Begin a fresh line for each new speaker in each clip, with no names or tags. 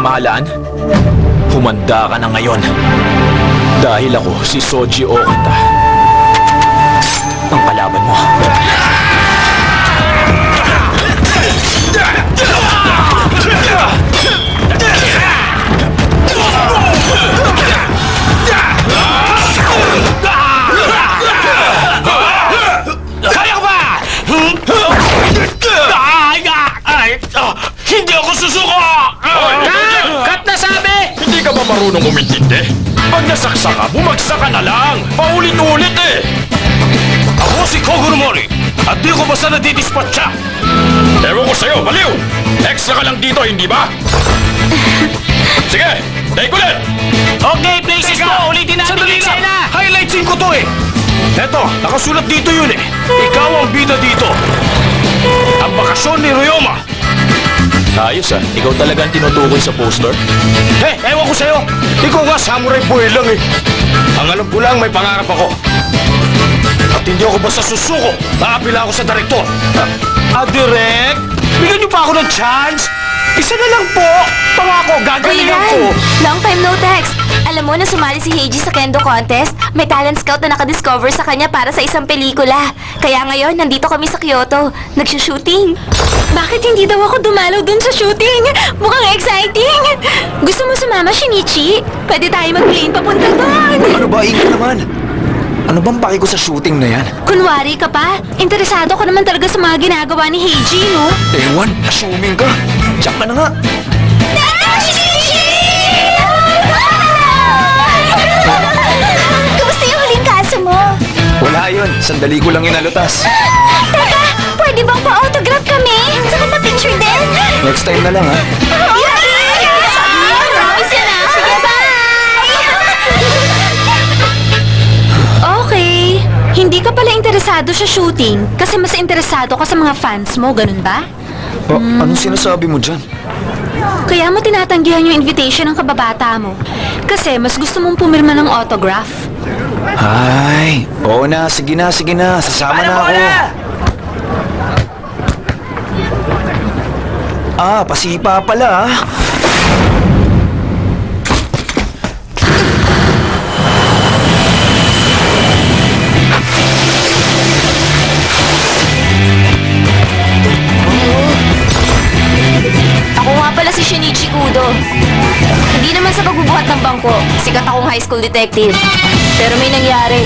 pamahalaan? Humanda ka na ngayon. Dahil ako si Soji Okita. Ang kalaban mo.
Kaya ko ba? Hindi ako susuko!
Cut na sabi!
Hindi ka ba marunong umintindi? Pag nasaksa ka, bumagsak ka na lang! Paulit-ulit eh! Ako si Kogoro Mori at di ko basta nadidispatcha! Ewan ko sa'yo, baliw! Extra ka lang dito, hindi ba? Sige, take ulit!
Okay, places mo! Ulitin natin yung eksena!
Highlightsin ko to eh! Eto, nakasulat dito yun eh! Ikaw ang bida dito! Ang bakasyon ni Ryoma!
Ayos ah, ikaw talagang tinutukoy sa poster?
Ewan ko sa'yo! Ikaw nga, samurai boy lang eh! Ang alam ko lang, may pangarap ako! At hindi ako basta susuko! Nakapila ako sa direktor! Direk? Bigyan niyo pa ako ng chance? Isa na lang po! Pangako, gagalingan ko!
Long time no text. Alam mo na sumali si Heiji sa Kendo Contest? May talent scout na nakadiscover sa kanya para sa isang pelikula. Kaya ngayon, nandito kami sa Kyoto. Nagsushooting. Bakit hindi daw ako dumalaw dun sa shooting? Mukhang exciting! Gusto mo sumama, Shinichi? Pwede tayo mag-plane papunta doon.
Ano ba, ingay naman? Ano bang paki ko sa shooting na yan?
Kunwari ka pa? Interesado ka naman talaga sa mga ginagawa ni Heiji, no?
Ewan, assuming ka. Diyan ka na nga.
Kamusta yung huling kaso mo?
Wala yun, sandali ko lang inalutas.
Teka, pwede bang pa-autograph kami? Saka pa-picture din?
Next time na lang ha.
Promise yan ah. Sige, bye! Okay. Hindi ka pala interesado sa shooting kasi mas interesado ka sa mga fans mo, ganun ba?
Anong sinasabi mo dyan?
Kaya mo tinatanggihan yung invitation ng kababata mo. Kasi mas gusto mong pumirma ng autograph.
Ay, oo na, sige na, sasama na ako. Pasipa pala ah.
Ako nga pala si Shinichi Kudo. Hindi naman sa pagbubuhat ng bangko, sikat akong high school detective. Pero may nangyari.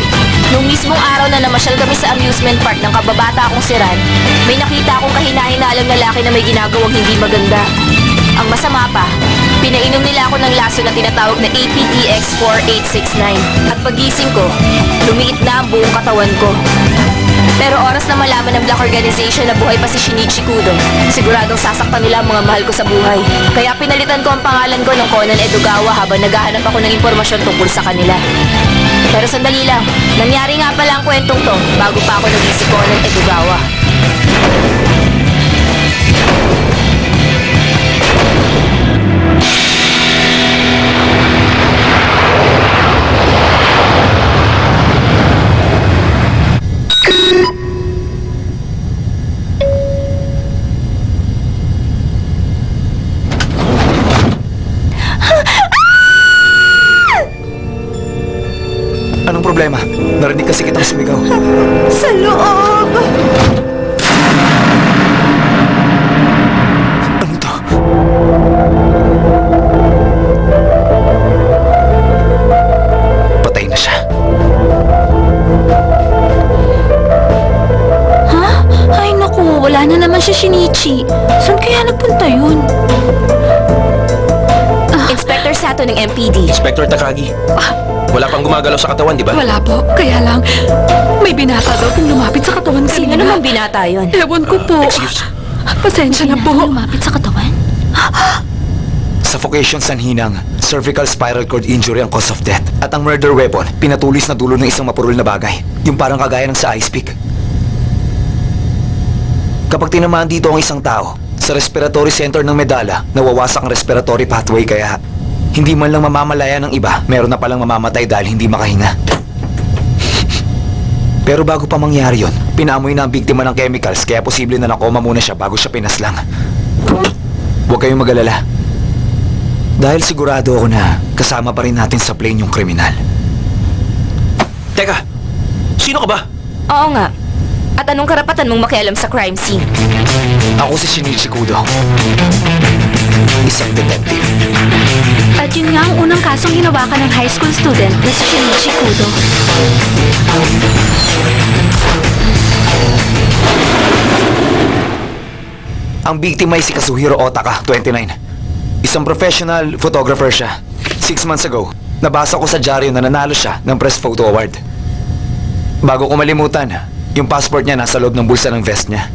Nung mismong araw na namasyal kami sa amusement park ng kababata akong si Ran, may nakita akong kahina-hinalang lalaki na may ginagawang hindi maganda. Ang masama pa, pinainom nila ako ng laso na tinatawag na APTX-4869. At pagising ko, lumiit na ang buong katawan ko. Pero oras na malaman ng Black Organization na buhay pa si Shinichi Kudo, siguradong sasaktan nila ang mga mahal ko sa buhay. Kaya pinalitan ko ang pangalan ko ng Conan Edogawa habang naghahanap ako ng impormasyon tungkol sa kanila. Pero sandali lang, nangyari nga pala ang kwentong to bago pa ako naging si Conan Edogawa.
Anong problema? Narinig kasi kitang sumigaw.
Sa loob!
Ano to? Patay na siya.
Ha? Ay naku, wala na naman siya, Shinichi. Saan kaya nagpunta yun? Inspector Sato ng MPD.
Inspector Takagi. Wala pang gumagalaw sa katawan, di ba?
Wala po. Kaya lang, may binata daw kung lumapit sa katawan
Sino
kanina.
naman binata yun?
Ewan ko po.
Excuse.
Pasensya na po.
Lumapit sa katawan?
Suffocation sa hinang, cervical spiral cord injury ang cause of death. At ang murder weapon, pinatulis na dulo ng isang mapurol na bagay. Yung parang kagaya ng sa ice pick. Kapag tinamaan dito ang isang tao, sa respiratory center ng medala, nawawasak ang respiratory pathway kaya hindi man lang mamamalaya ng iba, meron na palang mamamatay dahil hindi makahinga. Pero bago pa mangyari yon, pinaamoy na ang biktima ng chemicals kaya posible na nakoma muna siya bago siya pinaslang. Huwag kayong mag-alala. Dahil sigurado ako na kasama pa rin natin sa plane yung kriminal.
Teka, sino ka ba?
Oo nga. At anong karapatan mong makialam sa crime scene?
Ako si Shinichi Kudo. Isang detective.
At yun nga ang unang kasong hinawakan ng high school student na si Shinichi Kudo.
Ang biktima ay si Kazuhiro Otaka, 29. Isang professional photographer siya. 6 months ago, nabasa ko sa dyaryo na nanalo siya ng Press Photo Award. Bago ko malimutan, yung passport niya nasa loob ng bulsa ng vest niya.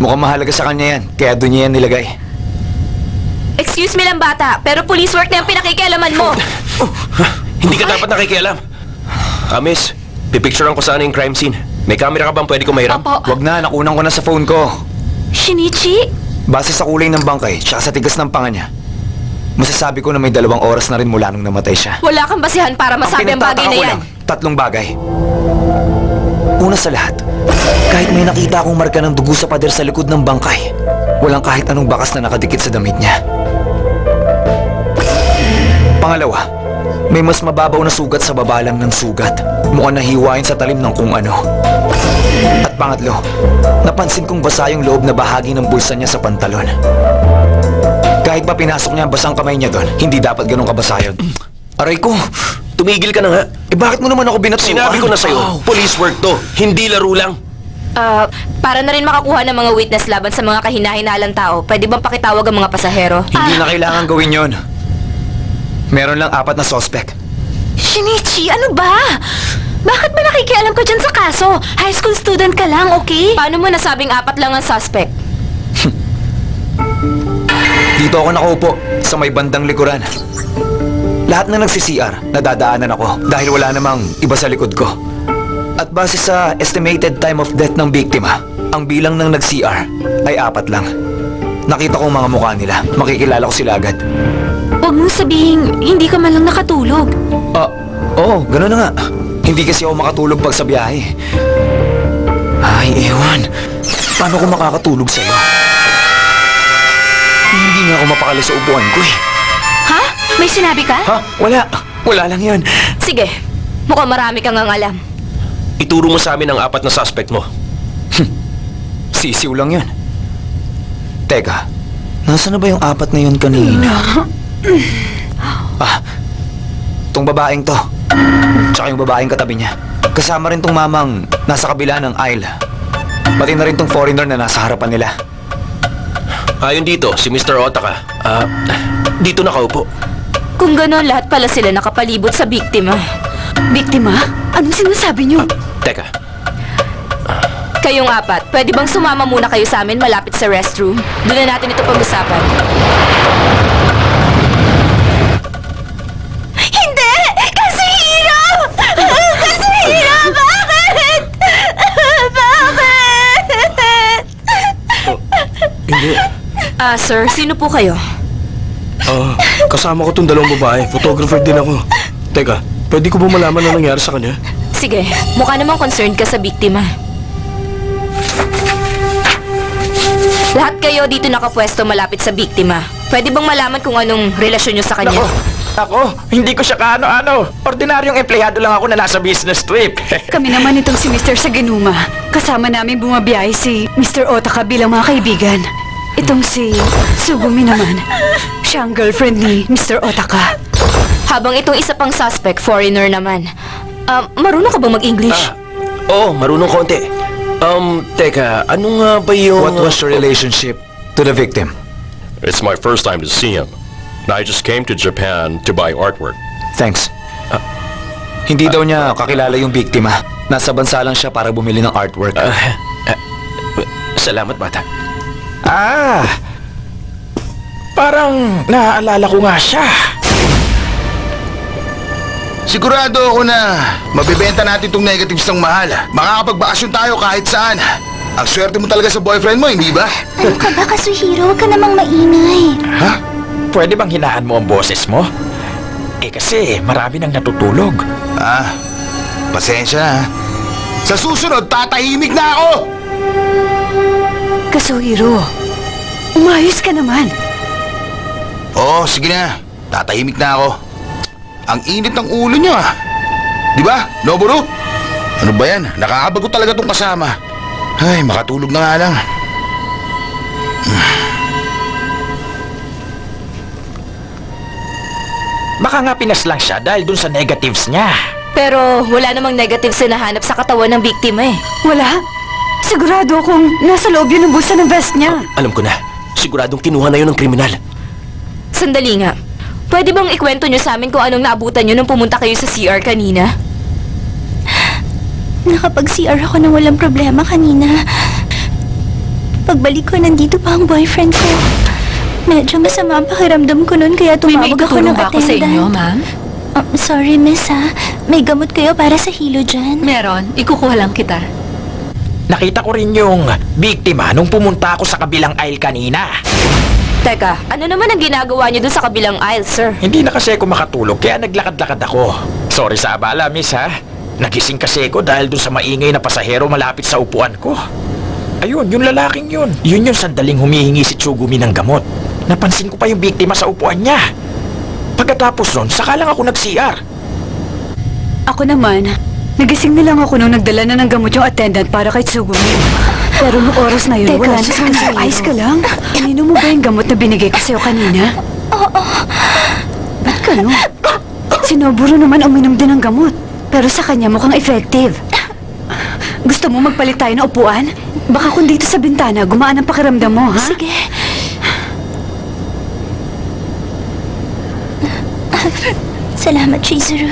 Mukhang mahalaga sa kanya yan, kaya doon niya yan nilagay.
Excuse me lang bata, pero police work na yung pinakikialaman mo.
Hindi ka dapat nakikialam. Miss, pipicturean ko sana yung crime scene. May camera ka bang pwede ko mahiram?
Opo.
Wag na, nakunan ko na sa phone ko.
Shinichi?
Base sa kulay ng bangkay, tsaka sa tigas ng panga niya, masasabi ko na may 2 oras na rin mula nung namatay siya.
Wala kang basihan para masabi ang bagay na
pinagtataka ko
yan.
lang, 3 bagay. Una sa lahat, kahit may nakita akong marka ng dugo sa pader sa likod ng bangkay, walang kahit anong bakas na nakadikit sa damit niya. Pangalawa, may mas mababaw na sugat sa baba lang ng sugat. Mukhang nahiwain sa talim ng kung ano. At pangatlo, napansin kong basa yung loob na bahagi ng bulsa niya sa pantalon. Kahit pa pinasok niya ang basang kamay niya doon, hindi dapat ganun kabasa yun. Aray ko!
Tumigil ka na nga.
Bakit mo naman ako binatuan?
Sinabi ko na sa'yo, police work to. Hindi laro lang.
Para na rin makakuha ng mga witness laban sa mga kahina-hinalang tao, pwede bang pakitawag ang mga pasahero?
Hindi na kailangan gawin yon. Meron lang 4 na suspect.
Shinichi, ano ba? Bakit ba nakikialam ka dyan sa kaso? High school student ka lang, okay?
Paano mo nasabing 4 lang ang suspect?
Dito ako nakaupo, sa may bandang likuran. Lahat na nagsi-CR, nadadaanan ako dahil wala namang iba sa likod ko. At base sa estimated time of death ng biktima, ang bilang ng nag-CR ay 4 lang. Nakita ko ang mga mukha nila, makikilala ko sila agad.
Huwag mong sabihin, hindi ka man lang nakatulog.
Oo, gano'n na nga. Hindi kasi ako makatulog pag sa biyahe. Ay, ewan. Paano ko makakatulog sa'yo? Hindi nga ako mapakali sa upuan ko eh.
Ha? May sinabi ka?
Ha? Wala. Wala lang yun.
Sige, mukhang marami kang ang alam.
Ituro mo sa amin ang 4 na suspect mo.
Sisiw lang yun. Teka, nasa na ba yung 4 na yun kanina? Tong babaeng to. Tsaka yung babaeng katabi niya. Kasama rin tong mamang nasa kabila ng aisle. Pati na rin tong foreigner na nasa harapan nila.
Ayon dito, si Mr. Otaka. Dito nakaupo.
Kung gano'n, lahat pala sila nakapalibot sa biktima.
Biktima? Anong sinasabi niyo?
Teka,
Kayong 4, pwede bang sumama muna kayo sa amin malapit sa restroom? Doon na natin ito pag-usapan.
Hindi! Kazuhiro! Kazuhiro! Bakit? Bakit?
hindi.
Sir, sino po kayo?
Kasama ko tong 2 babae. Photographer din ako. Teka, pwede ko ba malaman na nangyari sa kanya?
Sige, mukha namang concerned ka sa biktima. Lahat kayo dito nakapwesto malapit sa biktima. Pwede bang malaman kung anong relasyon nyo sa kanya?
Ako, hindi ko siya kaano-ano. Ordinaryong empleyado lang ako na nasa business trip.
Kami naman itong si Mr. Saginuma. Kasama namin bumabiyahe si Mr. Otaka bilang mga kaibigan. Itong si Sugumi naman. Siya ang girlfriend ni Mr. Otaka.
Habang itong isa pang suspect, foreigner naman. Marunong ka bang mag-English?
Oo, marunong konti. Teka, ano nga ba yung...
What was your relationship to the victim?
It's my first time to see him. I just came to Japan to buy artwork.
Thanks. Hindi daw niya kakilala yung biktima. Nasa bansa lang siya para bumili ng artwork.
Salamat, bata.
Parang naaalala ko nga siya.
Sigurado ako na mabibenta natin itong negatives ng mahal. Makakapagbakasyon tayo kahit saan. Ang swerte mo talaga sa boyfriend mo, hindi ba?
Ano ka ba, Kazuhiro? Huwag ka namang maingay.
Ha?
Pwede bang hinaan mo ang boses mo? Kasi marami nang natutulog.
Pasensya na. Sa susunod, tatahimik na ako!
Kazuhiro, umayos ka naman.
Oo, sige na. tatahimik na ako. Ang init ng ulo niyo ah. Di ba, Noboru? Ano ba yan? Nakakabagot talaga tong kasama. Ay, makatulog na nga lang.
Baka nga pinaslang siya dahil dun sa negatives niya.
Pero wala namang negatives na nahanap sa katawan ng biktima eh.
Wala. Sigurado akong nasa loob yun ng bulsa ng vest niya.
Alam ko na. Siguradong kinuha na yun ng kriminal.
Sandali nga. Pwede bang ikwento nyo sa amin kung anong naabutan nyo nung pumunta kayo sa CR kanina?
Nakapag-CR ako na walang problema kanina. Pagbalik ko, nandito pa ang boyfriend ko. Medyo masama ang pakiramdam ko noon kaya tumawag ako ng
ba ako sa
attendant.
inyo, ma'am?
Sorry, miss ha. May gamot kayo para sa hilo dyan.
Meron. Ikukuha lang kita.
Nakita ko rin yung biktima nung pumunta ako sa kabilang aisle kanina.
Teka, ano naman ang ginagawa nyo dun sa kabilang aisle, sir?
Hindi na kasi ako makatulog kaya naglakad-lakad ako. Sorry sa abala, miss ha. Nagising kasi ako dahil dun sa maingay na pasahero malapit sa upuan ko. Ayun, yung lalaking yun. Yun yung sandaling humihingi si Tsugumi ng gamot. Napansin ko pa yung biktima sa upuan niya. Pagkatapos nun, saka lang ako nag-CR.
Ako naman, nagising na lang ako nung nagdala na ng gamot yung attendant para kay Tsugumi. Pero nung oras na yun,
Teka,
wala na sa kanya. Ayos ka lang. Ininom mo ba yung gamot na binigay ko sa'yo kanina?
Oo.
Ba't ka no? Si Noboru naman uminom din ng gamot. Pero sa kanya mukhang effective. Gusto mo magpalit tayo ng upuan? Baka kung dito sa bintana, gumaan ang pakiramdam mo, ha?
Sige. Salamat, Chizuru.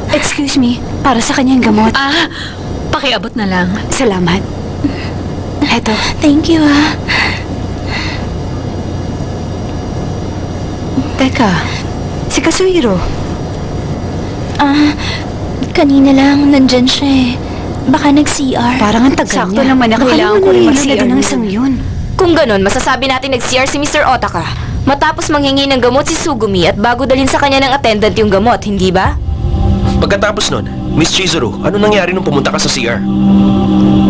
Excuse me, para sa kanya yung gamot.
Pakiabot na lang.
Salamat. Eto,
Thank you, ah.
teka. Si Kazuhiro.
Kanina lang, nandyan siya eh. Baka nag-CR.
Parang ang tagal
Sakto
niya.
naman na kailangan ko rin mag-CR
ng
nun.
isang yun.
Kung ganun, masasabi natin nag-CR si Mr. Otaka. Matapos manghingi ng gamot si Sugumi at bago dalhin sa kanya ng attendant yung gamot, hindi ba?
Pagkatapos nun, Miss Chizuru, ano nangyari nung pumunta ka sa CR?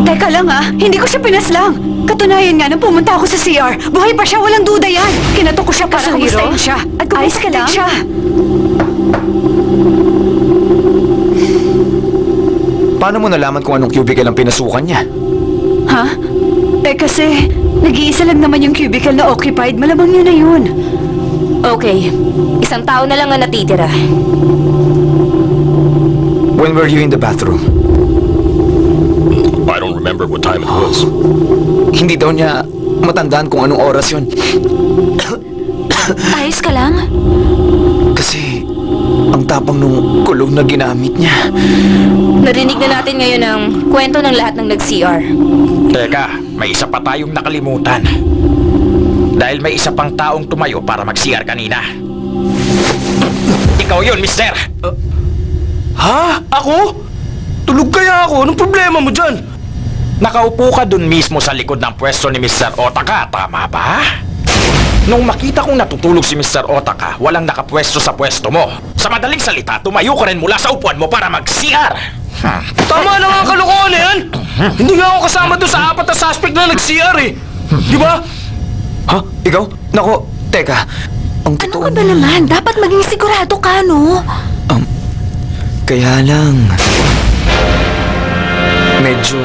Teka lang hindi ko siya pinaslang. Katunayan nga nung pumunta ako sa CR, buhay pa siya, walang duda yan. Kinatok ko siya para
Kazuhiro?
kamustahin siya. At
Ayos ka lang?
siya.
Paano mo nalaman kung anong cubicle ang pinasukan niya?
Ha? Kasi, nag-iisa lang naman yung cubicle na occupied. Malamang yun na yun.
Okay, isang tao na lang ang natitira.
When were you in the bathroom?
I don't remember what time it was.
Hindi daw niya matandaan kung anong oras yun.
Ayos ka lang?
Kasi ang tapang nung kulong na ginamit niya.
Narinig na natin ngayon ang kwento ng lahat ng nag-CR.
Teka, may isa pa tayong nakalimutan. Dahil may isa pang taong tumayo para mag-CR kanina. Ikaw yun, mister!
Ha? Ako? Tulog kaya ako? Anong problema mo dyan?
Nakaupo ka dun mismo sa likod ng pwesto ni Mr. Otaka, tama ba? Nung makita kong natutulog si Mr. Otaka, walang nakapwesto sa pwesto mo. Sa madaling salita, tumayo ka rin mula sa upuan mo para mag-CR.
Tama na nga ang kalokohan na yan! Hindi nga ako kasama doon sa 4 na suspect na nag-CR eh! Di ba?
Ha? Ikaw? Nako, teka. Ang
Ano
totoo
ka ba
niya-
naman? Dapat maging sigurado ka, no?
Kaya lang... Medyo...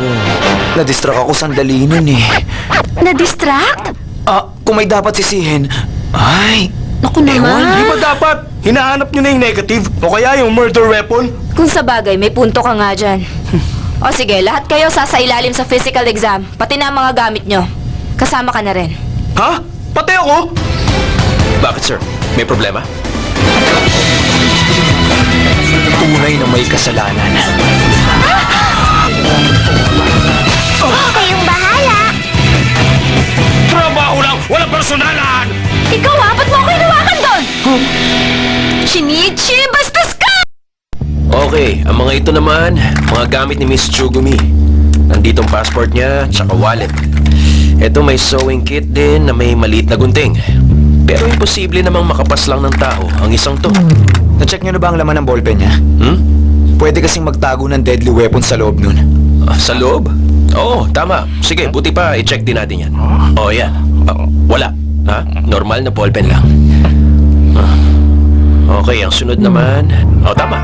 Na-distract ako sandali nun eh.
Na-distract?
Kung may dapat sisihin... Ay...
Naku
Di
naman.
ba dapat hinahanap nyo na yung negative? O kaya yung murder weapon?
Kung sa bagay, may punto ka nga dyan. O sige, lahat kayo sasailalim sa physical exam, pati na ang mga gamit nyo. Kasama ka na rin.
Ha? Pati ako?
Bakit, sir? May problema?
Tunay na may kasalanan.
Kayong bahala.
Trabaho lang! Walang personalan!
Ikaw ba't mo ako hinawakan doon? Shinichi, bastos ka!
Okay, ang mga ito naman, mga gamit ni Miss Tsugumi. Nandito ang passport niya, tsaka wallet. Ito may sewing kit din na may maliit na gunting. Pero imposible namang makapas lang ng tao ang isang to.
Na-check niyo na ba ang laman ng ballpen niya? Pwede kasing magtago ng deadly weapon sa loob nun.
Sa loob? Oo, tama. Sige, buti pa i-check din natin yan. Oh, yan. Wala. Ha? Normal na ballpen lang. Ah. Okay, ang sunod naman... Oh, tama.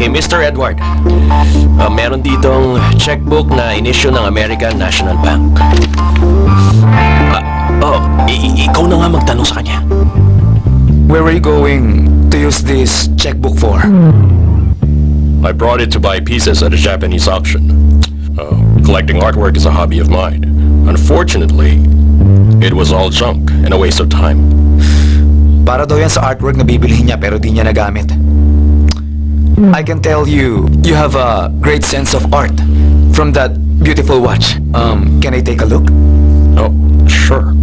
Kay Mr. Edward. Meron ditong checkbook na inisyu ng American National Bank. Ikaw na nga magtanong sa kanya.
Where are you going to use this checkbook for?
I brought it to buy pieces at a Japanese auction. Collecting artwork is a hobby of mine. Unfortunately, it was all junk and a waste of time.
Para daw yan sa artwork na bibilihin niya pero di niya nagamit. I can tell you, you have a great sense of art from that beautiful watch. Can I take a look?
Oh, sure.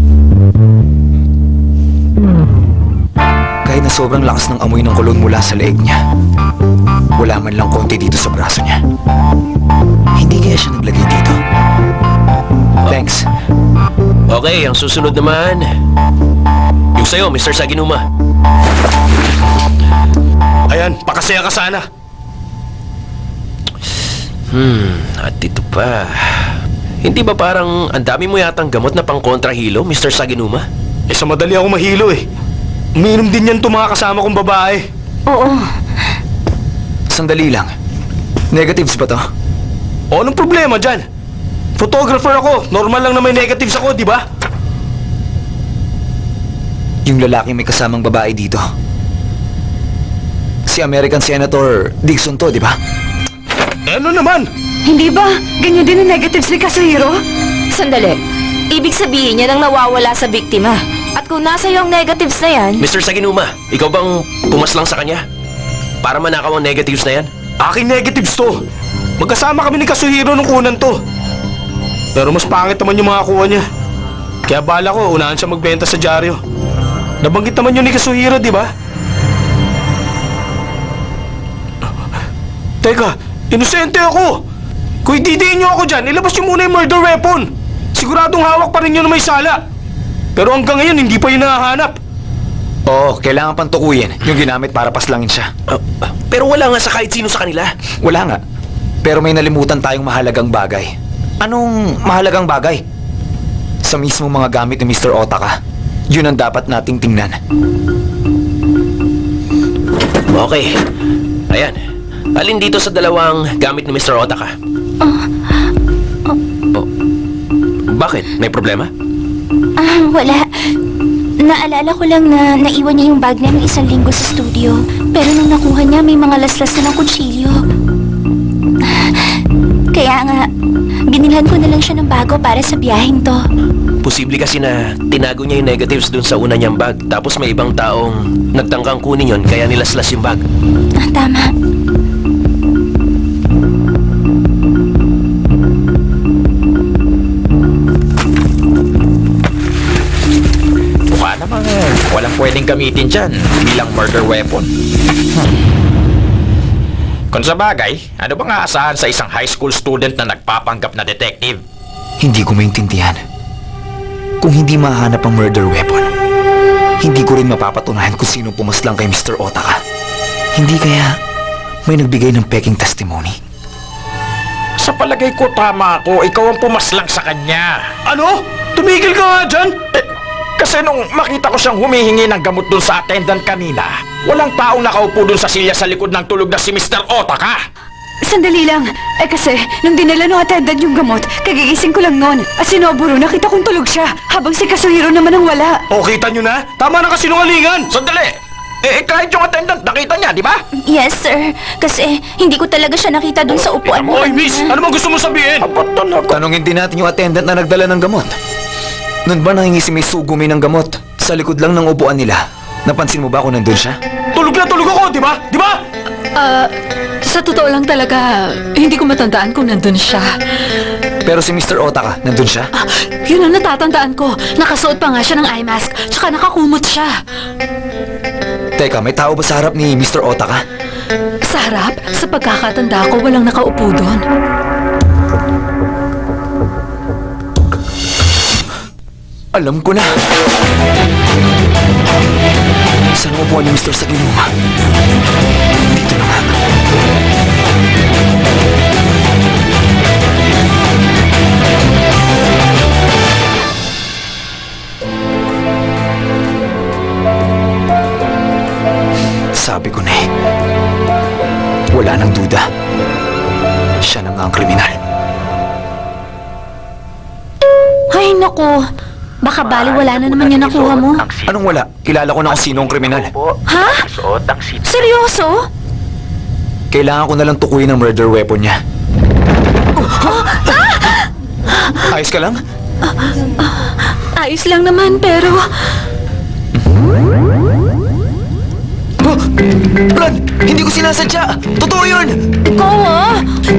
Kahit na sobrang lakas ng amoy ng kulon mula sa leeg niya, wala man lang konti dito sa braso niya. Hindi kaya siya naglagay dito. Thanks.
Okay, ang susunod naman... Yung sa'yo, Mr. Saginuma.
Ayan, pakasaya ka sana.
At ito pa... Hindi ba parang ang dami mo yatang gamot na pang-kontrahilo, Mr. Saginuma?
Sa madali ako mahilo eh. Umiinom din yan itong mga kasama kong babae.
Oo.
Sandali lang. Negatives ba to?
O, anong problema dyan? Photographer ako. Normal lang na may negatives ako, di ba?
Yung lalaking may kasamang babae dito. Si American Senator Dixon to, di ba?
Ano naman?
Hindi ba? Ganyan din ang negatives ni Kazuhiro?
Sandali. Ibig sabihin niya nang nawawala sa biktima. At kung nasa iyo ang negatives na yan,
Mr. Saginuma, ikaw bang pumaslang sa kanya? Para manakaw ang negatives na yan?
Aking negatives to. Magkasama kami ni Kazuhiro nung kunan to. Pero mas pangit naman yung mga kuha niya. Kaya bala ko, unahan siya magbenta sa dyaryo. Nabanggit naman yun ni Kazuhiro, di ba? Teka, inosente ako. Kung ididiin niyo ako dyan, ilabas niyo muna yung murder weapon. Siguradong hawak pa rin yun na may sala. Pero hanggang ngayon, hindi pa yun nahahanap.
Oo, kailangan pang tukuyin yung ginamit para paslangin siya.
Pero wala nga sa kahit sino sa kanila.
Wala nga. Pero may nalimutan tayong mahalagang bagay. Anong mahalagang bagay? Sa mismo mga gamit ni Mr. Otaka. Yun ang dapat nating tingnan.
Okay. Ayan. Alin dito sa dalawang gamit ni Mr. Otaka? Oh. Bakit? May problema?
Wala. Naalala ko lang na naiwan niya yung bag niya ng 1 linggo sa studio. Pero nung nakuha niya, may mga laslas na ng kutsilyo. Kaya nga, binilhan ko na lang siya ng bago para sa biyaheng to.
Posible kasi na tinago niya yung negatives dun sa una niyang bag. Tapos may ibang taong nagtangkang kunin yon kaya nilaslas yung bag.
Tama.
Mukha namang walang pwedeng gamitin dyan bilang murder weapon. Kung sa bagay, ano bang aasahan sa isang high school student na nagpapanggap na detective?
Hindi ko maintindihan. Kung hindi mahanap ang murder weapon, hindi ko rin mapapatunayan kung sino pumaslang kay Mr. Otaka. Hindi kaya may nagbigay ng peking testimony?
Sa palagay ko tama ako, ikaw ang pumaslang sa kanya.
Ano? Tumigil ka nga dyan!
Kasi nung makita ko siyang humihingi ng gamot dun sa attendant kanina, walang taong nakaupo dun sa silya sa likod ng tulog na si Mr. Otaka.
Sandali lang. Kasi, nung dinala ng attendant yung gamot, kagigising ko lang noon. At si Noburo, nakita kong tulog siya. Habang si Kazuhiro naman ang wala.
O, kita nyo na? Tama na kasinungalingan!
Sandali! Kahit yung attendant, nakita niya, di ba?
Yes, sir. Kasi hindi ko talaga siya nakita dun sa upuan mo.
Oy, miss! Ano bang gusto mo sabihin?
Tanungin din natin yung attendant na nagdala ng gamot. Noon ba nangingi si Miss Sugumi ng gamot? Sa likod lang ng upuan nila. Napansin mo ba kung nandun siya?
Tulog na tulog ako, di ba? Di ba?
Sa totoo lang talaga, hindi ko matandaan kung nandun siya.
Pero si Mr. Otaka, nandun siya?
Yun ang natatandaan ko. Nakasuot pa nga siya ng eye mask, tsaka nakakumot siya.
Teka, may tao ba sa harap ni Mr. Otaka?
Sa harap, sa pagkakatanda ko, walang nakaupo doon.
Alam ko na. Saan ang upuan ni Mr. Saginuma? Dito na nga. sabi ko na eh. Wala nang duda. Siya na nga ang kriminal.
Ay, naku. Baka baliwala na naman yung nakuha mo.
Anong wala? Kilala ko na kung sino ang kriminal.
Ha? Seryoso?
Kailangan ko na lang tukuyin ang murder weapon niya. Ayos ka lang?
Ayos lang naman, pero...
Brad! Hindi ko sinasadya! Totoo yun!
Ikaw,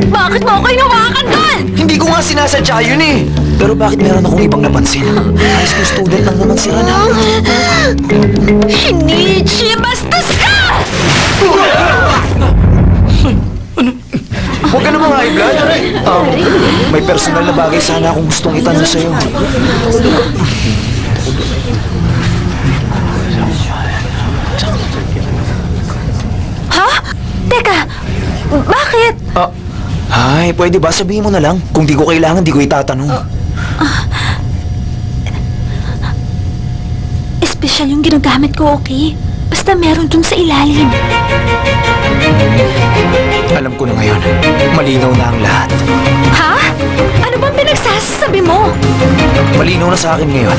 bakit mo ako hinawakan doon?
Hindi ko nga sinasadya yun eh! Pero bakit meron akong ibang napansin? High school student lang naman si Rana.
Shinichi, bastos ka!
Huwag ka naman high blood. May personal na bagay sana akong gustong itanong sa'yo.
Ha? Teka, bakit?
Ay, pwede ba sabihin mo na lang? Kung di ko kailangan, di ko itatanong.
Espesyal yung ginagamit ko, okay? Basta meron dun sa ilalim.
Alam ko na ngayon, malinaw na ang lahat.
Ha? Ano bang pinagsasabi mo?
Malinaw na sa akin ngayon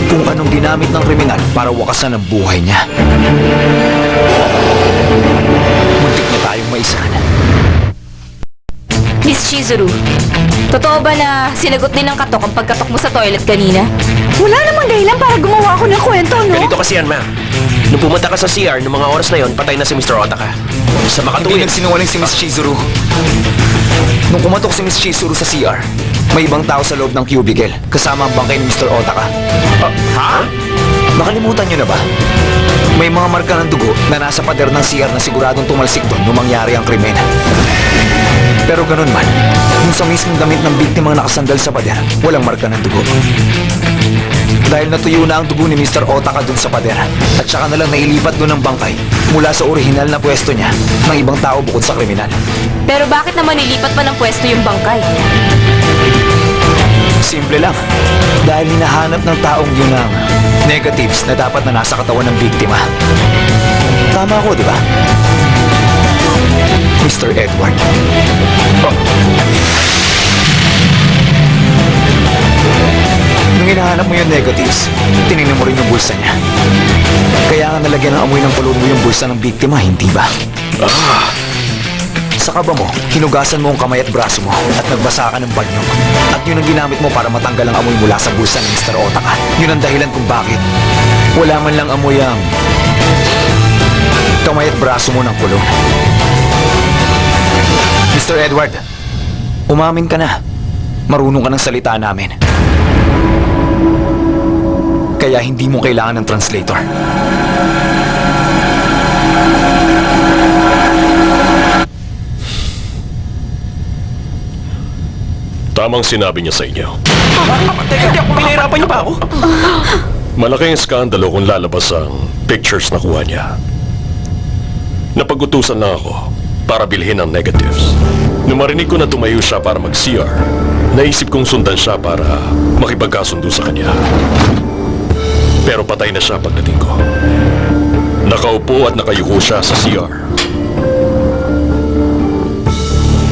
kung anong ginamit ng kriminal para wakasan ang buhay niya. Muntik na tayong maisan.
Miss Chizuru, totoo ba na sinagot din ng katok ang pagkatok mo sa toilet kanina?
Wala namang dahilan para gumawa ako ng kwento, no?
Ganito kasi yan, ma'am. Nung pumunta ka sa CR, noong mga oras na yon, patay na si Mr. Otaka. Sa
Hindi
makatuwid,
nagsinungaling si Miss Chizuru. Nung kumatok si Miss Chizuru sa CR, may ibang tao sa loob ng cubicle, kasama ang bangkay ni Mr. Otaka.
ha?
Nakalimutan niyo na ba? May mga marka ng dugo na nasa pader ng CR na siguradong tumalsik doon nung mangyari ang krimen. Pero ganun man, yung sa mismong damit ng biktimang nakasandal sa pader, walang marka ng dugo. Dahil natuyo na ang dugo ni Mr. Otaka dun sa pader at saka na lang nailipat dun ang bangkay mula sa orihinal na pwesto niya ng ibang tao bukod sa kriminal.
Pero bakit naman nilipat pa ng pwesto yung bangkay?
Simple lang. Dahil hinahanap ng taong yun ang negatives na dapat na nasa katawan ng biktima. Tama ako, di ba? Mr. Edward. Nung hinahanap mo yung negatives, tinignan mo rin yung bulsa niya. Kaya nga nalagyan ng amoy ng kulungo yung bulsa ng biktima, hindi ba? Sa kaba mo, hinugasan mo ang kamay at braso mo at nagbasa ka ng banyog. At yun ang ginamit mo para matanggal ang amoy mula sa bulsa ni Mr. Otaka. Yun ang dahilan kung bakit wala man lang amoy ang kamay at braso mo ng kulong. Mr. Edward, umamin ka na. Marunong ka ng salita namin. Kaya hindi mo kailangan ng translator.
Tamang sinabi niya sa inyo.
Teka, pinahirapan niyo pa ako?
Malaking skandalo kung lalabas ang pictures na kuha niya. Napag-utusan lang ako para bilhin ang negatives. Nung marinig ko na tumayo siya para mag-CR, naisip kong sundan siya para makipagkasundo sa kanya. Pero patay na siya pagdating ko. Nakaupo at nakayuko siya sa CR.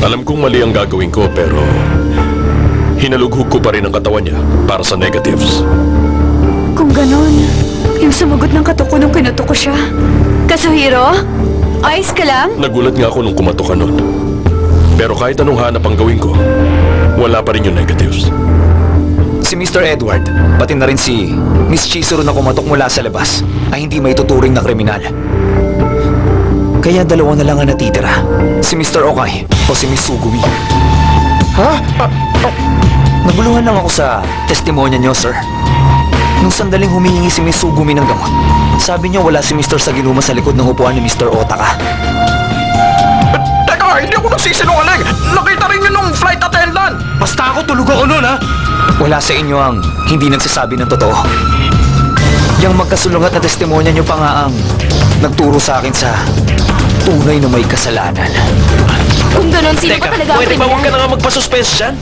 Alam kong mali ang gagawin ko pero hinalughog ko pa rin ang katawan niya para sa negatives.
Kung ganon, yung sumagot ng katok ko nung kinutok ko siya. Kazuhiro? Ayos ka lang?
Nagulat nga ako nung kumatok ka nun. Pero kahit anong hanap ang gawin ko, wala pa rin yung negatives.
Si Mr. Edward, pati na rin si Miss Chizuru na kumatok mula sa labas ay hindi may tuturing na kriminal. Kaya dalawa na lang ang natitira. Si Mr. Okay o si Miss Sugumi. Ha? Naguluhan lang ako sa testimonya niyo, sir. Nung sandaling humihingi si Miss Sugumi ng gamot, sabi niya wala si Mr. Saginuma sa likod ng upuan ni Mr. Otaka.
Teka, hindi ako nagsisinungaling! Nakita rin yun ng flight attendant!
Basta ako tulog ako nun, ha?
Wala sa inyo ang hindi nagsasabi ng totoo. Yang magkasulungat na testimonya niyo pa nga ang nagturo sa akin sa tunay na may kasalanan.
Kung ganun, sino
Teka,
ba talaga ang
pwede ba huwag ka
kriminal?
na nga magpa-suspense dyan?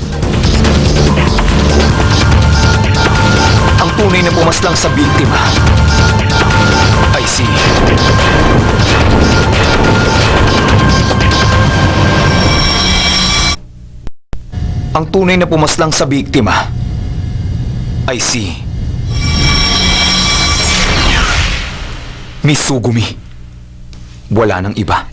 Ang tunay na pumaslang sa biktima ay si Ang tunay na pumaslang sa biktima ay si Miss Sugumi. Wala nang iba.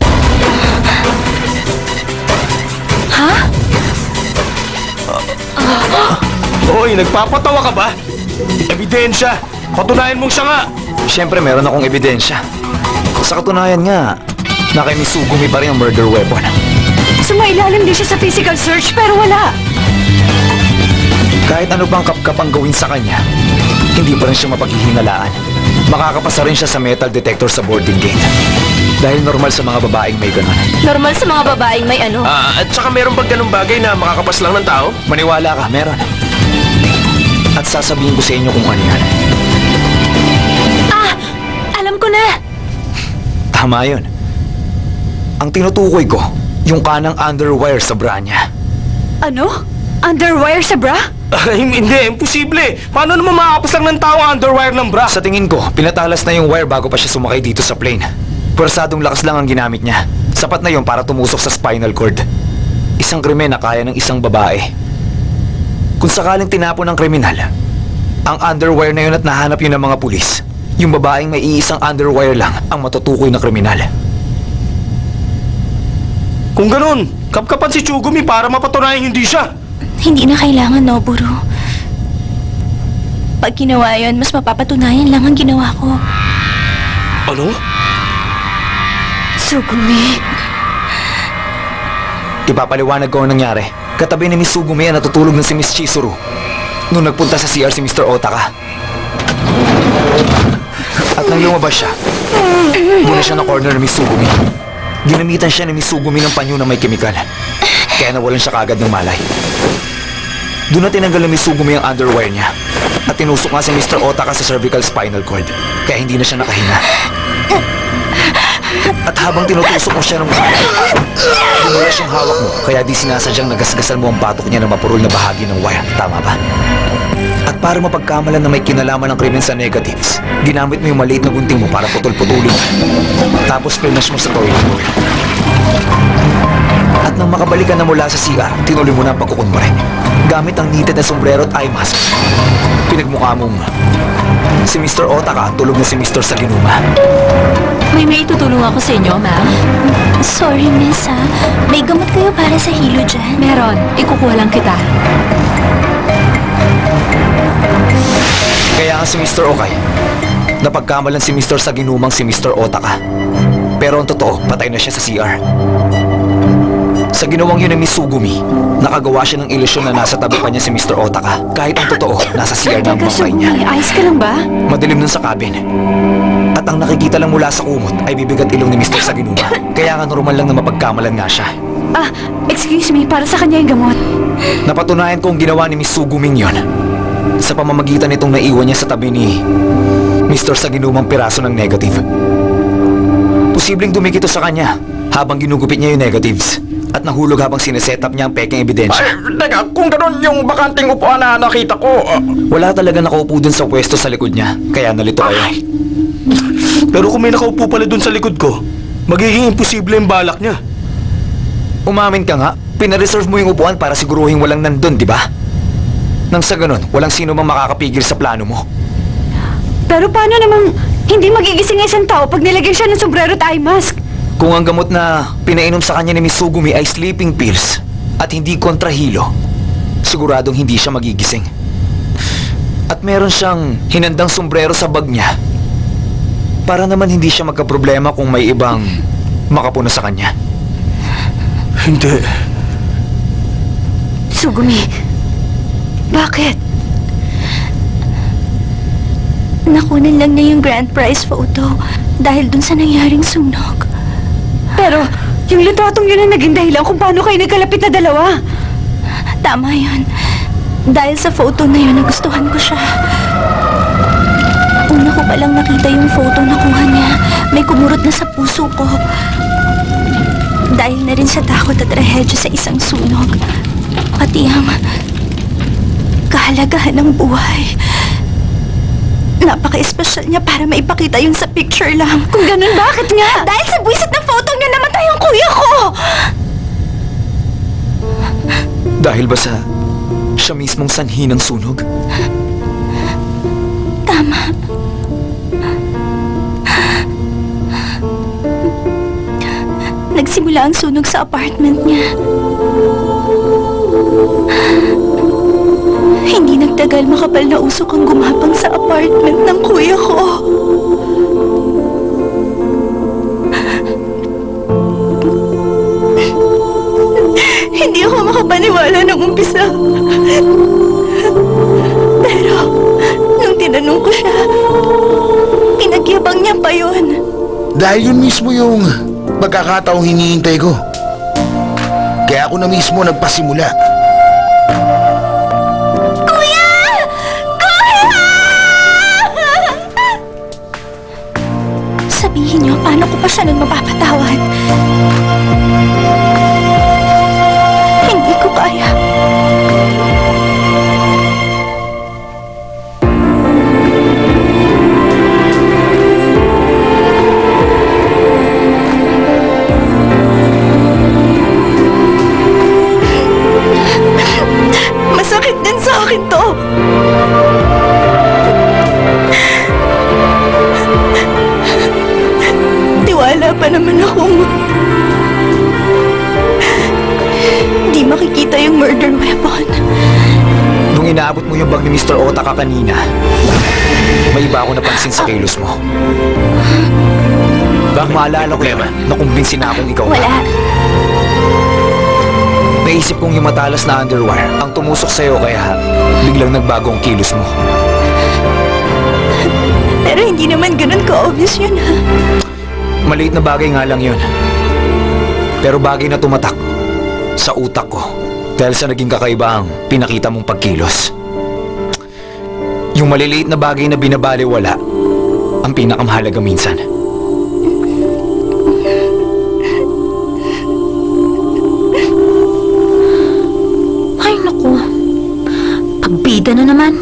Hoy, nagpapatawa ka ba? Ebidensya! Patunayan mong siya nga!
Siyempre, meron akong ebidensya. Sa katunayan nga, na kay Miss Sugumi pa rin ang murder weapon.
Sumailalim din siya sa physical search pero wala.
Kahit ano bang kapkap ang gawin sa kanya, hindi pa rin siya mapaghihingalaan. Makakapasa rin siya sa metal detector sa boarding gate. Dahil normal sa mga babaeng may ganun.
Normal sa mga babaeng may ano.
At saka meron bang ganung bagay na makakapas lang ng tao?
Maniwala ka, meron. At sasabihin ko sa inyo kung ano yan.
Alam ko na!
Tama yun. Ang tinutukoy ko, yung kanang underwire sa bra niya.
Ano? Underwire sa bra?
Ay, hindi, imposible. Paano naman makakapas lang ng tao ang underwire ng bra?
Sa tingin ko, pinatalas na yung wire bago pa siya sumakay dito sa plane. Pwersadong lakas lang ang ginamit niya. Sapat na yun para tumusok sa spinal cord. Isang krimen na kaya ng isang babae. Kung sakaling tinapon ng kriminal, ang underwire na yun at nahanap yun ng mga pulis, yung babaeng may iisang underwire lang ang matutukoy na kriminal.
Kung ganun, kapkapan si Tsugumi para mapatunayan hindi siya.
Hindi na kailangan, Noburo. Pag ginawa yun, mas mapapatunayan lang ang ginawa ko.
Ano?
Sugumi.
Ipapaliwanag ko ang nangyari. Katabi ni Miss Sugumi ang natutulog na si Miss Chizuru nung nagpunta sa CR si Mr. Otaka. At nang lumabas siya, muna siya na corner ni Miss Sugumi. Ginamitan siya ni Miss Sugumi ng panyo na may kemikal. Kaya nawalan siya kaagad ng malay. Doon na tinanggal ni Miss Sugumi ang underwire niya. At tinusok nga si Mr. Otaka sa cervical spinal cord. Kaya hindi na siya nakahinga. At habang tinutusok mo siya ng malay, dumula siyang hawak mo. Kaya di sinasadyang nagasgasan mo ang batok niya na mapurol na bahagi ng wire. Tama ba? At para mapagkamalan na may kinalaman ng krimen sa negatives, ginamit mo yung maliit na gunting mo para putol-putulin. Tapos finish mo sa toilet bowl. At nang makabalik ka na mula sa CR, tinuloy mo na ang pagkukunwari. Gamit ang knitted na sombrero at eye mask, pinagmukha mong si Mr. Otaka tulog na si Mr. Saginuma.
May itutulong ako sa inyo, ma'am.
Sorry, miss, ha? May gamot kayo para sa hilo dyan?
Meron. Ikukuha lang kita.
Kaya nga si Mr. Okay, napagkamalan si Mr. Saginumang si Mr. Otaka. Pero ang totoo, patay na siya sa CR. Sa ginawang yun ni Miss Sugumi, nakagawa siya ng ilusyon na nasa tabi pa niya si Mr. Otaka. Kahit ang totoo, nasa CR na ang
Teka,
buhay niya.
Sugumi, ayos ka lang ba?
Madilim nun sa cabin. At ang nakikita lang mula sa kumot ay bibigat ilong ni Mr. Saginuma. Kaya nga normal lang na mapagkamalan nga siya.
Excuse me, para sa kanya yung gamot.
Napatunayan kong ginawa ni Miss Suguming yon sa pamamagitan nitong naiwan niya sa tabi ni Mr. Saginumang piraso ng negative. Posibleng dumikit ito sa kanya habang ginugupit niya yung negatives at nahulog habang sineset up niya ang peking ebidensya.
Teka, kung ganun yung bakanting upuan na nakita ko,
Wala talaga nakaupo dun sa pwesto sa likod niya, kaya nalito kayo.
Pero kung may nakaupo pala dun sa likod ko, magiging imposible yung balak niya.
Umamin ka nga, pinareserve mo yung upuan para siguruhin walang nandun, di ba? Nang sa ganun, walang sino mang makakapigil sa plano mo.
Pero paano namang hindi magigising ang isang tao pag nilagyan siya ng sombrero at eye mask?
Kung ang gamot na pinainom sa kanya ni Miss Sugumi ay sleeping pills at hindi kontrahilo, siguradong hindi siya magigising. At meron siyang hinandang sombrero sa bag niya para naman hindi siya magkaproblema kung may ibang makapuna sa kanya.
Hindi.
Sugumi, bakit?
Nakunan lang niya yung grand prize photo dahil dun sa nangyaring sunog.
Pero, yung litratong yun ang naging dahilan kung paano kayo nagkalapit na dalawa.
Tama yun. Dahil sa photo na yun, nagustuhan ko siya. Una ko palang nakita yung photo na kuha niya. May kumurot na sa puso ko. Dahil na rin sa takot at trahedya sa isang sunog. Pati ang kahalagahan ng buhay. Napaka-espesyal niya para maipakita yun sa picture lang.
Kung ganun, bakit nga?
Dahil sa buwisit ng photo niya namatay ang kuya ko!
Dahil ba sa siya mismong sanhi ng sunog?
Tama. Nagsimula ang sunog sa apartment niya. Hindi nagtagal makapal na usok ang gumapang sa apartment ng kuya ko. Hindi ako makapaniwala ng umpisa. Pero, nung tinanong ko siya, pinagyabang niya pa yun.
Dahil yun mismo yung pagkakataong hinihintay ko. Kaya ako na mismo nagpasimula.
Kuya! Kuya! Sabihin niyo, paano ko pa siya nun mapapatawad? Hindi ko kaya. Masakit din sa akin to. Tiwala pa naman akong di makikita yung murder weapon.
Nung inaabot mo yung bag ni Mr. Otaka kanina, may iba ako napansin sa kilos mo.
Bakit?
Maalala ko
May problema?
yun, nakumbinsi na akong ikaw.
Wala.
Naisip kong yung matalas na underwear ang tumusok sa'yo kaya biglang nagbago ang kilos mo.
Pero hindi naman ganun ka-obvious yun, ha?
Maliit na bagay nga lang yun. Pero bagay na tumatak sa utak ko dahil sa naging kakaiba ang pinakita mong pagkilos. Yung maliliit na bagay na binabaliwala ang pinakamahalaga minsan.
Ay, naku. Pagbida na naman.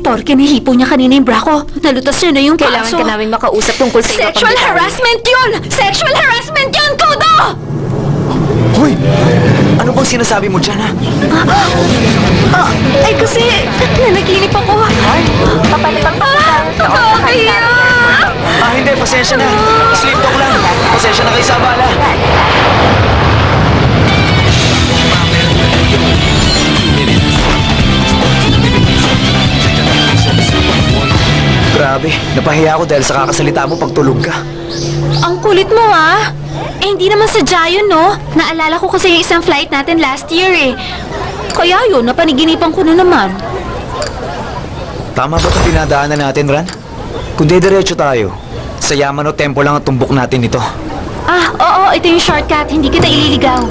Porke nahipo niya kanina yung bra ko. Nalutas niya na yung
Kailangan
paso.
ka namin makausap tungkol sa iba pang
Sexual
detalye.
harassment yun! Sexual harassment yun, Kudo!
Hoy! Ano bang sinasabi mo dyan, ha?
Ay, kasi nanaginip ako.
Papalipang
Nakakahiya!
Hindi. Pasensya na. Sleep talk lang. Pasensya na kayo sa abala. Grabe, napahiya ako dahil sa kakasalita mo pag tulog ka.
Ang kulit mo, ah. Eh, hindi naman sadya yun, no? Naalala ko kasi yung isang flight natin last year, eh. Kaya yun, napaniginipan ko na naman.
Tama ba itong dinadaanan natin, Ran? Kung diretso tayo, sa Yamano Temple lang ang tumbok natin ito.
Ah, oo, ito yung shortcut. Hindi kita ililigaw.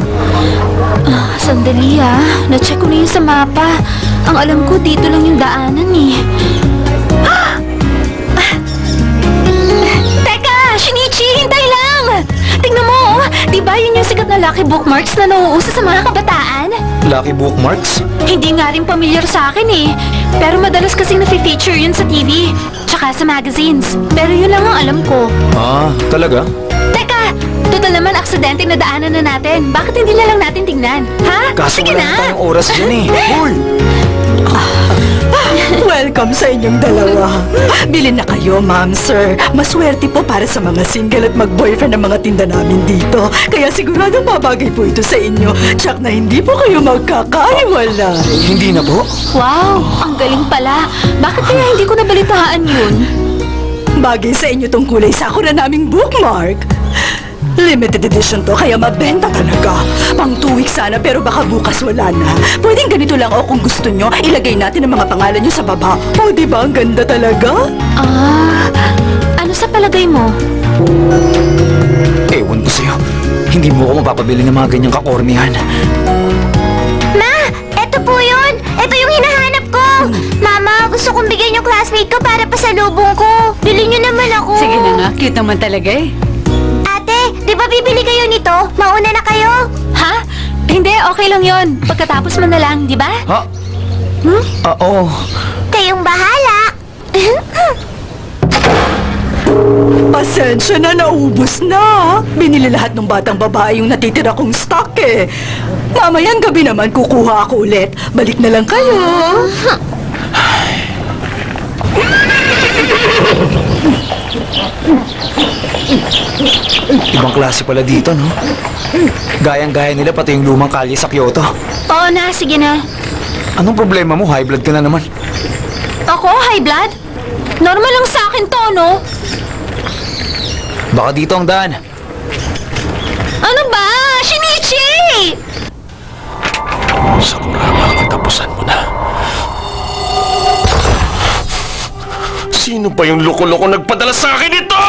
Sandali, na-check ko na yun sa mapa. Ang alam ko, dito lang yung daanan, eh. Teka! Shinichi, hintay lang! Tingnan mo, di ba yun yung sikat na lucky bookmarks na nauuso sa mga kabataan?
Lucky bookmarks?
Hindi nga rin pamilyar sa akin, eh. Pero madalas kasing na-feature yun sa TV. Tsaka sa magazines. Pero yun lang ang alam ko.
Ah, talaga?
Teka! Total naman, aksidente na daanan na natin. Bakit hindi na lang natin tingnan? Ha?
Kaso
Sige
wala na
na!
tayong oras dyan eh. Hoy!
Welcome sa inyong dalawa. Bilhin na kayo, ma'am, sir. Maswerte po para sa mga single at mag-boyfriend ng mga tinda namin dito. Kaya sigurado babagay po ito sa inyo. Tsak na hindi po kayo magkakaiwalay.
Hindi na po?
Wow! Ang galing pala. Bakit kaya hindi ko nabalitaan yun?
Bagay sa inyo tong kulay sakura naming bookmark. Limited edition to, kaya mabenta talaga. Pang 2 weeks sana, pero baka bukas wala na. Pwedeng ganito lang o kung gusto nyo, ilagay natin ang mga pangalan nyo sa baba. O, di ba? Ang ganda talaga.
Ah, ano sa palagay mo?
Ewan ko sa'yo. Hindi mo ako mapapabili ng mga ganyang kakornihan.
Ma! Eto po yun! Eto yung hinahanap ko! Mama, gusto kong bigyan yung classmate ko para pasalubong ko. Bili niyo naman ako.
Sige na nga, cute naman talaga eh.
Ate, di ba bibili kayo nito? Mauna na kayo.
Ha? Hindi, okay lang yon. Pagkatapos mo na lang, di ba?
Ha? Oo.
Kayong bahala.
Pasensya na, naubos na. Binili lahat ng batang babae yung natitira kong stock eh. Mamayang gabi naman kukuha ako ulit. Balik na lang kayo.
Ibang klase pala dito, no? Gayang-gaya nila pati yung lumang kalye sa Kyoto.
Oo na, sige na.
Anong problema mo? High blood ka na naman.
Ako, high blood? Normal lang sa akin to, no?
Baka dito ang daan.
Ano ba? Shinichi!
Sakuraba, katapusan mo na. Sino ba yung loko-loko nagpadala sa akin ito?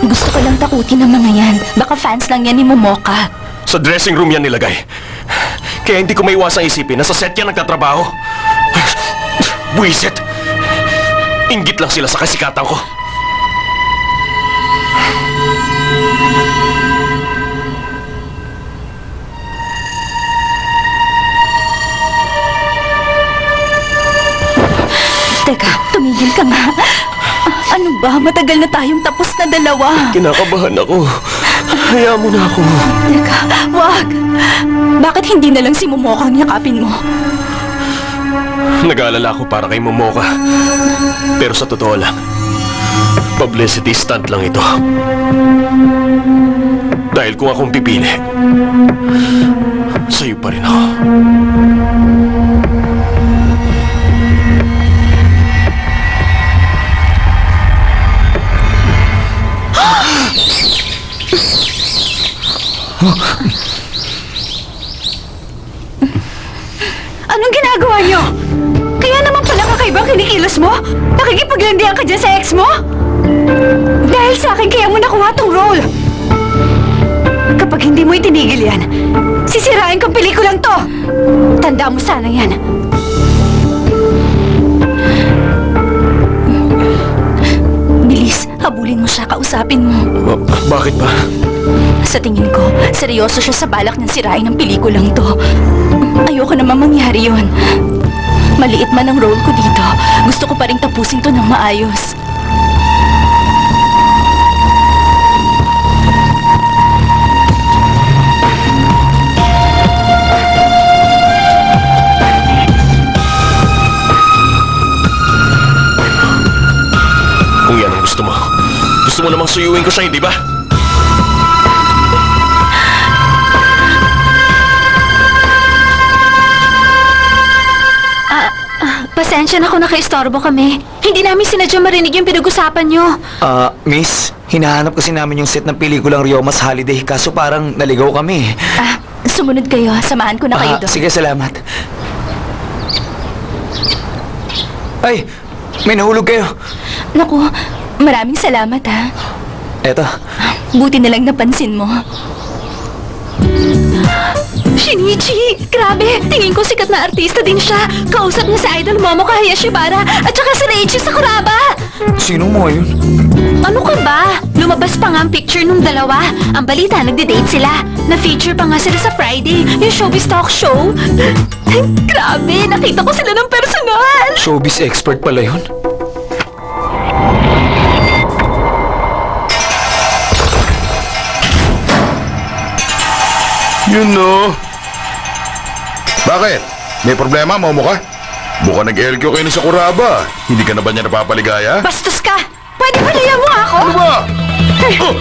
Gusto ko lang takutin ng mga yan. Baka fans lang yan ni Momoka.
Sa dressing room yan nilagay. Kaya hindi ko maiwasang isipin na sa set yan nagtatrabaho. Buisit! Inggit lang sila sa kasikatan ko.
Teka, tumigil ka nga. Ano ba? Matagal na tayong tapos na dalawa.
Kinakabahan ako. Hayaan mo na ako.
Teka, wag. Bakit hindi na lang si Momoka ang yakapin mo?
Nag-aalala ako para kay Momoka. Pero sa totoo lang, publicity stunt lang ito. Dahil kung akong pipili, sa'yo pa rin ako.
Anong ginagawa niyo? Kaya naman pala kakaibang kinikilos mo? Nakikipaglandian ka dyan sa ex mo? Dahil sa akin kaya mo nakuha tong role. Kapag hindi mo itinigil yan, sisirain kong pelikulang to. Tanda mo sana yan.
Bilis, habulin mo siya, kausapin mo.
Bakit ba?
Sa tingin ko, seryoso siya sa balak niyang sirain ang pelikulang to. Ayoko naman mangyari yon. Maliit man ang role ko dito, gusto ko pa rin tapusin to ng maayos.
Kung yan ang gusto mo. Gusto mo namang suyuin ko siya, hindi ba?
Pasensya na kung nakaistorbo kami. Hindi namin sinadya marinig yung pinag-usapan nyo.
Miss, hinahanap kasi namin yung set ng pelikulang Ryoma's Holiday kaso parang naligaw kami.
Sumunod kayo, samahan ko na kayo doon.
Sige, salamat. Ay, may nahulog kayo.
Naku, maraming salamat ha.
Eto,
Buti na lang napansin mo. Shinichi! Grabe! Tingin ko sikat na artista din siya. Kausap niya sa idol Momoka Hayashibara at saka si Reichi Sakuraba.
sino mo yun?
Ano ka ba? Lumabas pa nga ang picture nung dalawa. Ang balita, nagde-date sila. Na-feature pa nga sila sa Friday, yung Showbiz Talk Show. Grabe! Nakita ko sila ng personal!
Showbiz expert pala yun.
Yun no. Bakit? May problema, Momoka? Buka nag-LQ kayo ni Sakuraba. Hindi ka na ba niya napapaligaya?
Bastos ka! Pwede ba layan mo ako?
Ano ba? Oh!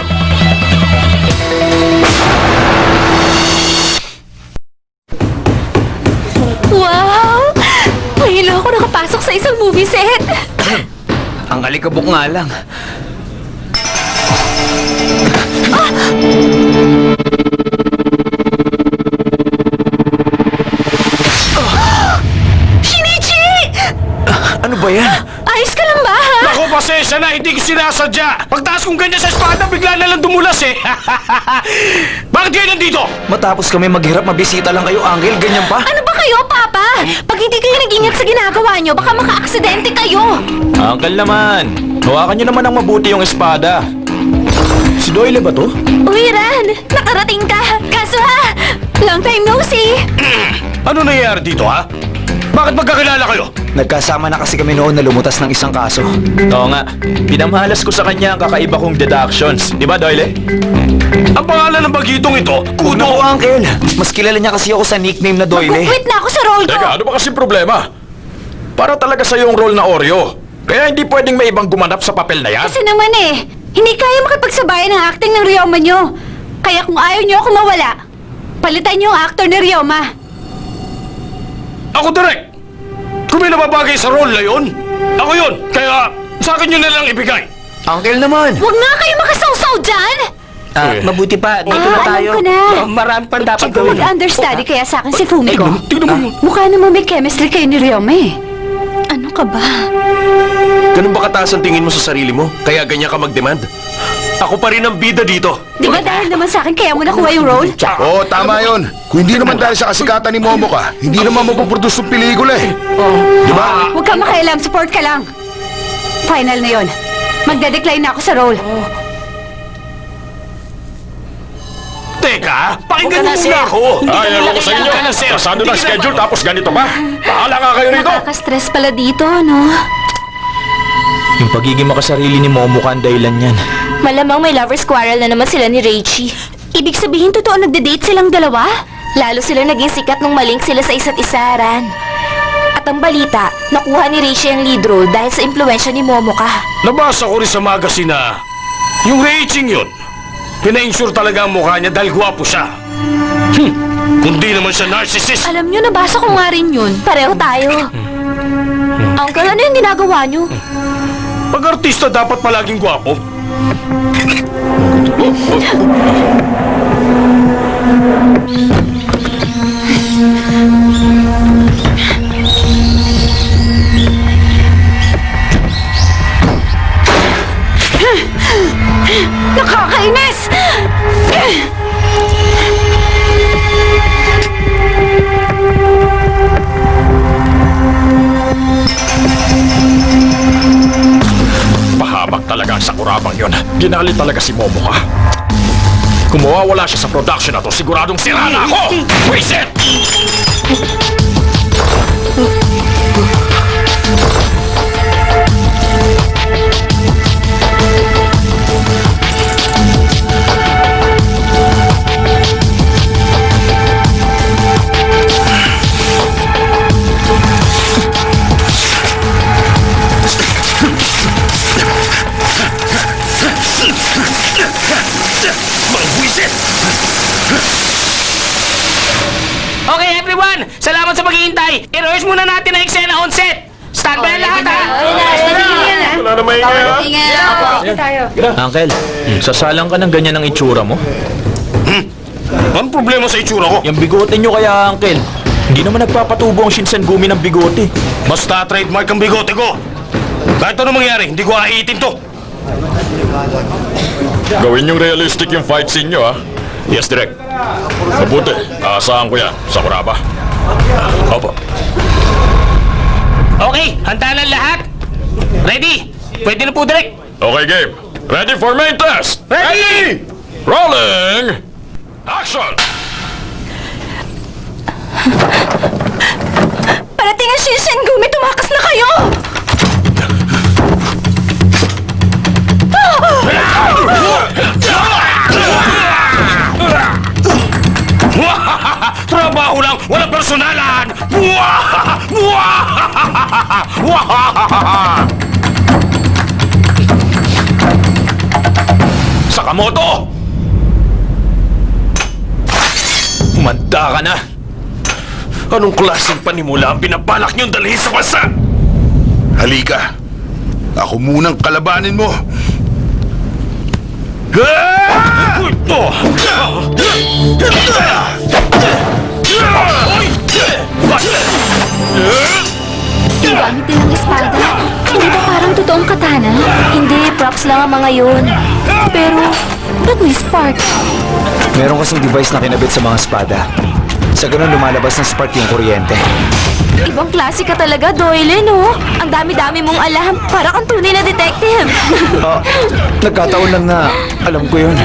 Wow! Mahilo ako nakapasok sa isang movie set.
Ang alikabok nga lang.
Shinichi!
Ano ba yan?
Ayos ka lang ba, ha?
Ako, pasensya na, hindi ko sinasadya. Pagtaas kong ganyan sa espada, bigla na lang dumulas eh. Bakit kayo nandito?
Matapos kami maghirap, mabisita lang kayo, Angel. Ganyan pa?
Ano ba kayo, Papa? Pag hindi kayo nag-ingat sa ginagawa nyo, baka maka-aksidente kayo.
Uncle naman, hawakan niyo naman ang mabuti yung espada. Si Doyle ba to?
Uy, Ran! Nakarating ka! Kaso ha, long time no see!
Ano nangyayari dito, ha? Bakit magkakilala kayo?
Nagkasama na kasi kami noon na lumutas ng isang kaso.
Oo nga, pinamalas ko sa kanya ang kakaiba kong deductions. Di ba, Doyle?
Ang pangalan ng bagitong ito,
Naku,
Kudo.
Uncle! Mas kilala niya kasi ako sa nickname na Doyle.
Mag-quit na ako sa role ko!
Teka, ano ba kasi problema? Para talaga sa yung role na Oreo. Kaya hindi pwedeng may ibang gumanap sa papel na yan.
Kasi naman hindi kaya makipagsabayan ng acting ng Ryoma nyo. Kaya kung ayaw nyo ako mawala, palitan nyo ang actor ni Ryoma.
Ako direct. Kung may nababagay sa role na yun, ako yun. Kaya sa akin yun na lang ibigay.
Uncle naman!
Huwag nga kayo makasawsaw dyan!
Mabuti pa, dito na tayo.
Alam ko na.
Marami pang dapat
Kung mag-understudy kaya sa akin si Fumiko.
Tignan mo yun.
Mukha naman may chemistry kayo ni Ryoma
Ano ka ba?
Ganun ba kataas ang tingin mo sa sarili mo? Kaya ganyan ka mag-demand?
Ako pa rin ang bida dito.
Di ba dahil naman sa akin kaya mo nakuha yung role?
Oo, tama yun. Kung hindi naman dahil sa kasikatan ni Momo ka, hindi naman mapuproduce yung pelikula eh. Di ba?
Huwag kang makialam, support ka lang. Final na yon. Magde-decline na ako sa role.
Teka, pakinggan mo muna ako.
Ay, ewan ko sa inyo.
Ka na, sir.
Pasado
Hindi
na
ka
schedule
naman.
tapos ganito pa. Bahala nga kayo rito.
Nakaka-stress pala dito, no?
Yung pagiging makasarili ni Momo ka ang dahilan yan.
Malamang may lover's quarrel na naman sila ni Reichi.
Ibig sabihin, totoo nagde-date silang dalawa?
Lalo sila naging sikat nung malink sila sa isa't isa, Ran. At ang balita, nakuha ni Reichi ang lead role dahil sa impluensya ni Momoka.
Nabasa ko rin sa magazine na yung Reiching yun, pina-insure talaga ang mukha niya dahil gwapo siya. Kundi naman siya narcissist.
Alam nyo, nabasa ko nga rin yun.
Pareho tayo. Uncle, ano yung ginagawa niyo?
Pag artista dapat palaging gwapo.
Nakakainis!
Pahabak talaga ang sakurabang yun. Ginali talaga si Momo ka. Kung mawawala siya sa production na to, siguradong sira na ako! Wisit!
Mga buwisit!
Okay everyone, salamat sa paghihintay. I-rehearse muna natin ang eksena on set. Stand by ang lahat ha.
Wala na maingay Uncle, sasalang ka ng ganyan ang itsura mo?
Anong problema sa itsura ko?
Yung bigote nyo kaya, Uncle. Hindi naman nagpapatubo ang Shinsengumi ng bigote.
Basta trademark ang bigote ko. Kahit ano mangyari, hindi ko aiitin to.
Gawin yung realistic yung fight scene nyo, ha? Yes, Direk. Mabuti. Aasahan ko yan. Sakuraba. Opo.
Okay, handa na lahat. Ready? Pwede na po direct.
Okay, game. Ready for main test?
Ready!
Rolling! Action!
Parating ang Shinsengumi, tumakas na kayo!
Trabaho lang, walang personalan!
Sakamoto! Humanda ka na!
Anong klaseng panimula ang pinabalak niyong dalhin sa bansa?
Halika. Ako munang kalabanin mo.
Gamit din ng espada. Hindi ba parang totoong katana? Hindi, props lang ang mga yun. Pero, ba't may spark?
Meron kasing device na kinabit sa mga espada. Sa ganun lumalabas ng spark yung kuryente.
Ibang klase ka talaga, Doyle, no? Ang dami-dami mong alam. Para kang tunay na detective.
Nagkataon lang na alam ko yun.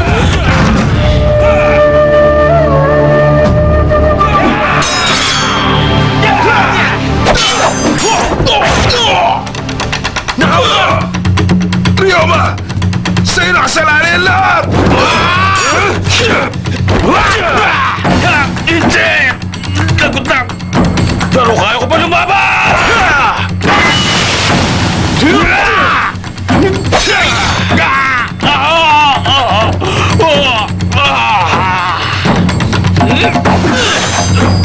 kayang lahat!
Hindi! Lagot na! Pero kaya ko pa lumaban!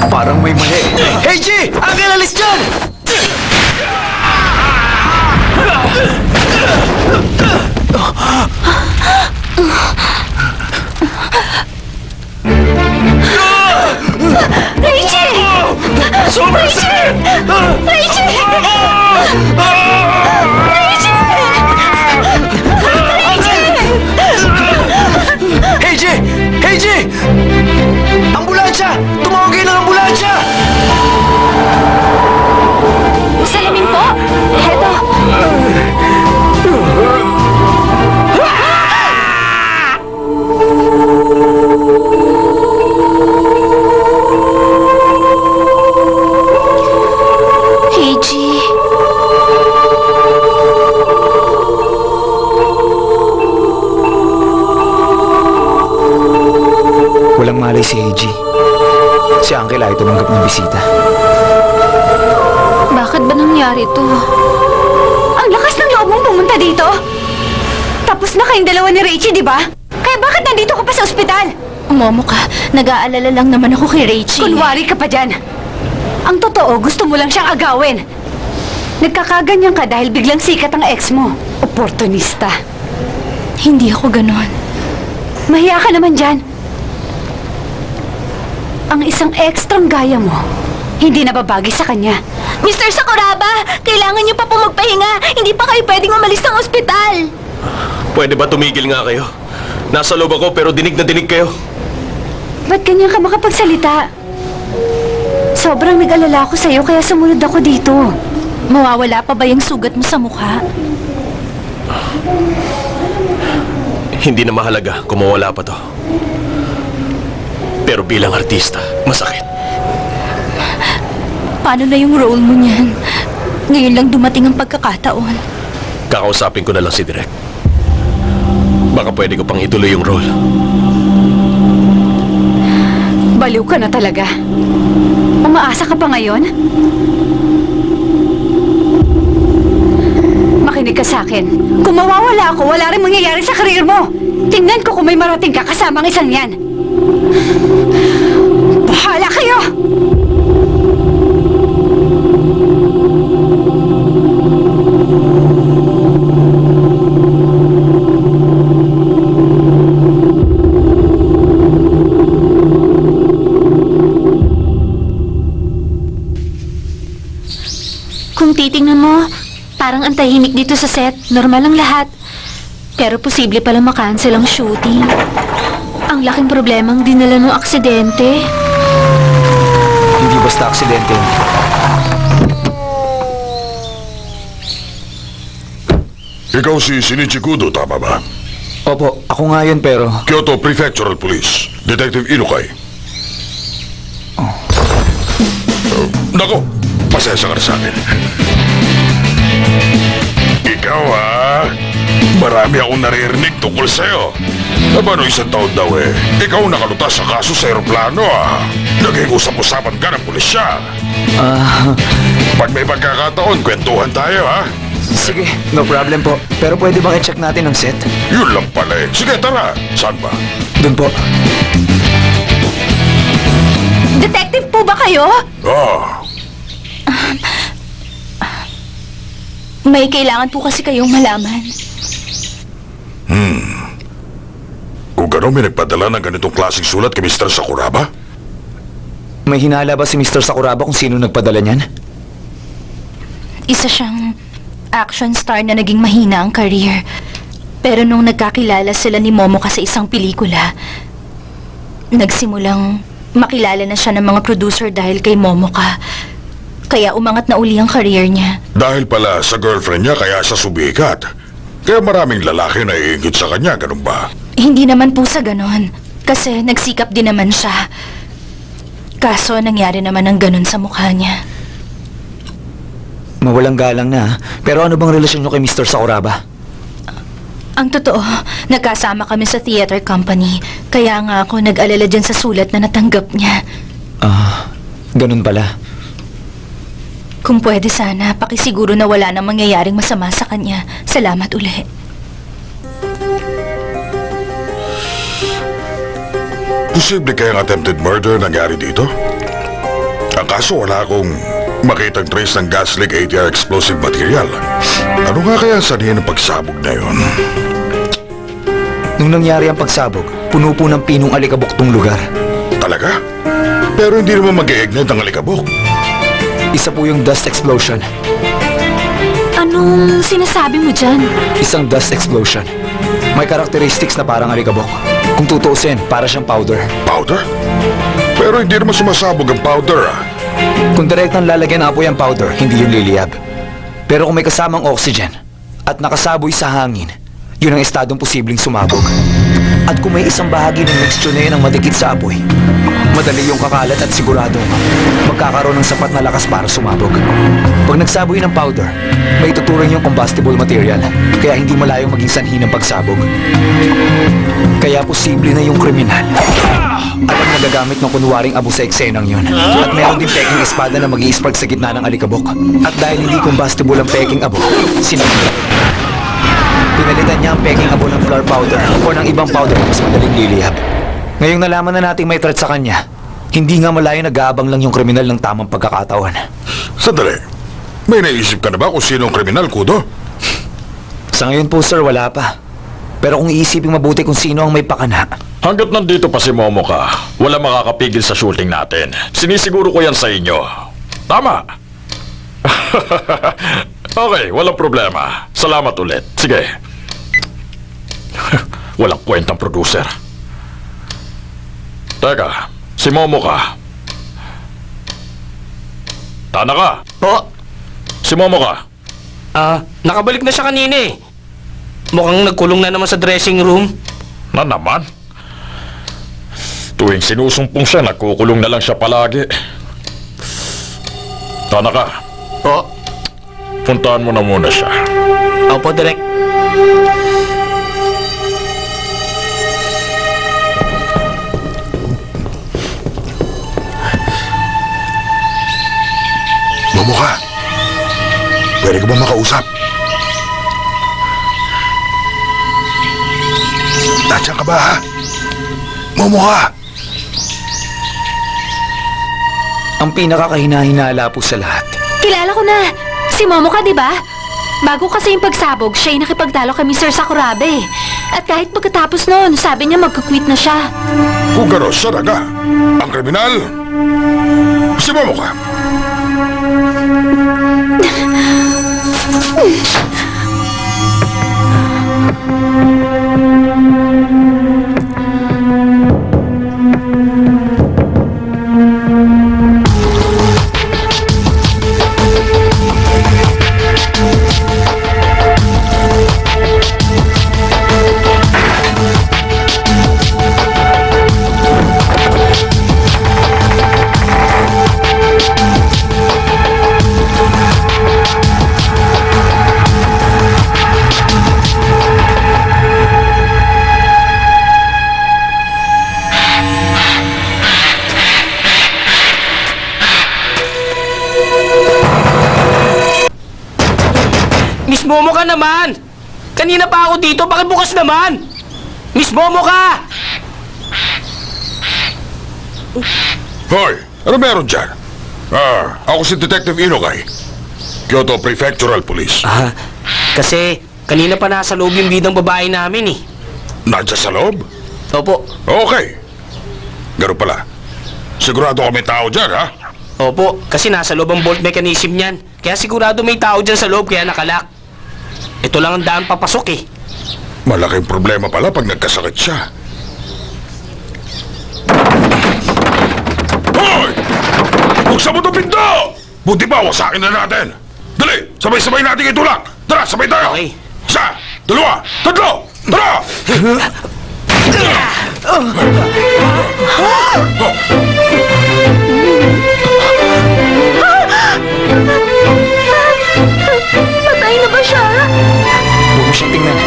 Parang may mali. Hey, G! Angel, alis dyan! Hey, G! Hey, G! Ambulansya! Tumawag kayo ng ambulansya!
Salamin po! Heto! Heiji.
Walang malay si Heiji. Si Uncle ay tumanggap ng bisita.
Bakit ba nangyari to?
Ang lakas ng loob mong pumunta dito. Tapos na kayong dalawa ni Rachie, di ba? Kaya bakit nandito ka pa sa ospital?
Momo ka, nag-aalala lang naman ako kay Rachie.
Kunwari ka pa dyan. Ang totoo, gusto mo lang siyang agawin. Nagkakaganyan ka dahil biglang sikat ang ex mo. Oportunista.
Hindi ako ganon.
Mahiya ka naman dyan. Ang isang ekstrang gaya mo, hindi nababagi sa kanya.
Mr. Sakuraba, kailangan niyo pa po magpahinga. Hindi pa kayo pwedeng umalis ng ospital.
Pwede ba tumigil nga kayo? Nasa loob ako pero dinig na dinig kayo.
Ba't ganyan ka makapagsalita? Sobrang nag-alala ako sa'yo kaya sumunod ako dito.
Mawawala pa ba yung sugat mo sa mukha?
Hindi na mahalaga kung mawala pa to. Pero bilang artista, masakit.
Paano na yung role mo niyan? Ngayon lang dumating ang pagkakataon.
Kakausapin ko na lang si Direk. Baka pwede ko pang ituloy yung role.
Baliw ka na talaga. Umaasa ka pa ngayon? Makinig ka sa akin. Kung mawawala ako, wala rin mangyayari sa karir mo. Tingnan ko kung may marating ka kasama ang isang yan. Bahala kayo!
Kung titingnan mo, parang ang tahimik dito sa set. Normal ang lahat. Pero posible palang makancel ang shooting. Ang laking problemang dinala ng aksidente.
Hindi basta aksidente.
Ikaw si Shinichi Kudo, tama ba?
Opo, ako nga yun pero...
Kyoto Prefectural Police, Detective Inukay. Nako, pasensya ka na sa akin. Ikaw marami akong naririnig tungkol sa'yo. Aba, no isang taon daw ikaw nakalutas sa kaso sa aeroplano Naging usap-usapan ka ng pulisya. Pag may pagkakataon, kwentuhan tayo
Sige, no problem po. Pero pwede bang i-check natin ang set?
Yun lang pala Sige, tara. Saan ba?
Doon po.
Detective po ba kayo? May kailangan po kasi kayong malaman.
Kung gano'n may nagpadala ng ganitong klaseng sulat kay Mr. Sakuraba?
May hinala ba si Mr. Sakuraba kung sino nagpadala niyan?
Isa siyang action star na naging mahina ang career. Pero nung nagkakilala sila ni Momoka sa isang pelikula, nagsimulang makilala na siya ng mga producer dahil kay Momoka. Kaya umangat na uli ang career niya.
Dahil pala sa girlfriend niya kaya siya sumikat. Kaya maraming lalaki na iingit sa kanya, ganun ba?
Hindi naman po sa ganon. Kasi nagsikap din naman siya. Kaso nangyari naman ang ganon sa mukha niya.
Mawalang galang na Pero ano bang relasyon niyo kay Mr. Sakuraba?
Ang totoo, nagkasama kami sa theater company. Kaya nga ako nag-alala dyan sa sulat na natanggap niya.
Ganun pala.
Kung pwede sana, pakisiguro na wala nang mangyayaring masama sa kanya. Salamat uli.
Posible kayang attempted murder nangyari dito? Ang kaso wala akong makitang trace ng gas leak ATR explosive material. Ano nga kaya ang sanhin ng pagsabog na yon?
Nung nangyari ang pagsabog, puno po ng pinong alikabok tong lugar.
Talaga? Pero hindi naman mag-iignite ang alikabok.
Isa po yung dust explosion.
Anong sinasabi mo dyan?
Isang dust explosion. May characteristics na parang alikabok. Kung tutuusin, para siyang powder.
Powder? Pero hindi naman sumasabog ang powder ah.
Kung direktang lalagyan ng apoy ang powder, hindi yun liliyab. Pero kung may kasamang oxygen at nakasaboy sa hangin, yun ang estadong posibleng sumabog. At kung may isang bahagi ng mixture na yun ang madikit sa apoy, madali yung kakalat at siguradong magkakaroon ng sapat na lakas para sumabog. Pag nagsaboy ng powder, may tuturing yung combustible material, kaya hindi malayong maging sanhi ng pagsabog. Kaya posible na yung kriminal alam na gagamit ng kunwaring abo sa eksenang yun. At meron din peking espada na mag-i-spark sa gitna ng alikabok. At dahil hindi combustible ang peking abo, sinunod. Pinalitan niya ang peking abo ng flour powder o ng ibang powder na mas madaling liliyab. Ngayong nalaman na nating may threat sa kanya, hindi nga malayo nag-aabang lang yung kriminal ng tamang pagkakataon.
Sandali. May naisip ka na ba kung sino ang kriminal, Kudo?
Sa ngayon po sir, wala pa. Pero kung iisipin mabuti kung sino ang may pakana,
Hanggat nandito pa si Momoka, wala makakapigil sa shooting natin. Sinisiguro ko yan sa inyo. Tama. Okay, walang problema. Salamat ulit. Sige. Walang kwentang producer. Teka, si Momoka. Tanaka,
Po,
si Momoka.
nakabalik na siya kanina eh. Mukhang nagkulong na naman sa dressing room.
Na naman? Tuwing sinusumpong siya, nagkukulong na lang siya palagi. Tanaka,
Po,
puntahan mo na muna siya.
opo, Direk.
Momoka, pwede ka ba makausap? Nandiyan ka ba ha? Momoka!
ang pinakakahina-hinala po sa lahat,
Kilala ko na. Si Momo ka, di ba? Bago kasi yung pagsabog, siya yung nakipagtalo kay Mr. Sakurabe. At kahit pagkatapos noon, sabi niya magka-quit na siya.
Kung gano'n siya naga, ang kriminal, si Momoka.
Miss Momo ka naman! Kanina pa ako dito, pakibukas naman! Miss Momo ka!
Hoy, ano meron dyan? Ako si Detective Inokay. Kyoto Prefectural Police.
Kasi kanina pa nasa loob yung bidang babae namin eh.
Nandiyan sa loob?
Opo,
Okay. Ganun pala. Sigurado ka may tao dyan, ha?
opo, kasi nasa loob ang bolt mechanism niyan. Kaya sigurado may tao dyan sa loob, kaya nakalak. Ito lang ang daan papasok eh.
Malaking problema pala pag nagkasakit siya. Hoy! Buksan mo itong pinto! Buti ba, wasakin na natin! Dali! Sabay-sabay natin itulak! Tara, sabay tayo!
Okay.
Isa! Dalawa! Tatlo! Tara!
Patay na ba siya?
huwag mo siyang tingnan.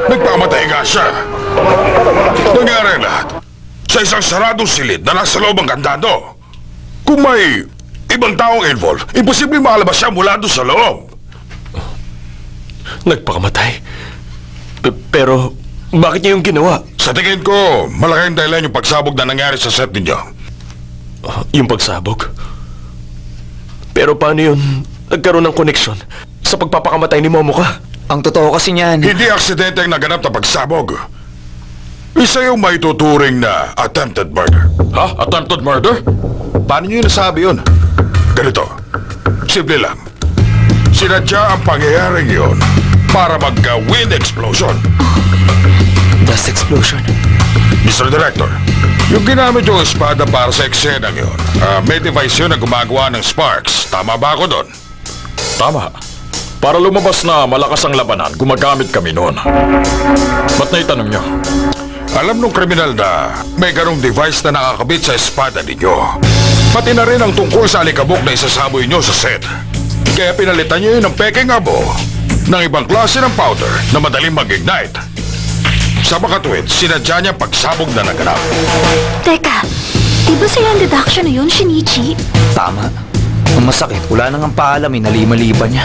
Nagpakamatay nga siya. Nangyari lahat sa isang saradong silid na nasa loob ang kandado. Kung may ibang taong involved, imposibleng makalabas siya mula doon sa loob.
Nagpakamatay? Pero, bakit niya yung ginawa?
Sa tingin ko, malaking dahilan yung pagsabog na nangyari sa set ninyo.
Yung pagsabog? Pero paano yun nagkaroon ng koneksyon sa pagpapakamatay ni Momoka?
Ang totoo kasi niyan,
Hindi aksidente ang naganap na pagsabog. Isa yung may tuturing na attempted murder.
Ha? Attempted murder?
Paano niyo nasabi yun? Ganito, simple lang. Sinadya ang pangyayaring yun para magka-wind explosion.
dust explosion.
Mr. Director, yung ginamit yung espada para sa eksenang yun, may device yun na gumagawa ng sparks. Tama ba ako doon?
Tama. Para lumabas na malakas ang labanan, gumagamit kami noon. Ba't naitanong nyo?
Alam nung kriminal na may ganong device na nakakabit sa espada ninyo. Pati na rin ang tungkol sa alikabok na isasaboy nyo sa set. Kaya pinalitan nyo yun ng peking abo ng ibang klase ng powder na madaling mag-ignite. Sa makatuwid, sinadya niya pagsabog na naganap.
Teka, di ba sa'yo ang deduction na yun, Shinichi?
Tama. Ang masakit, wala nang ang paalam, inalima-liban niya.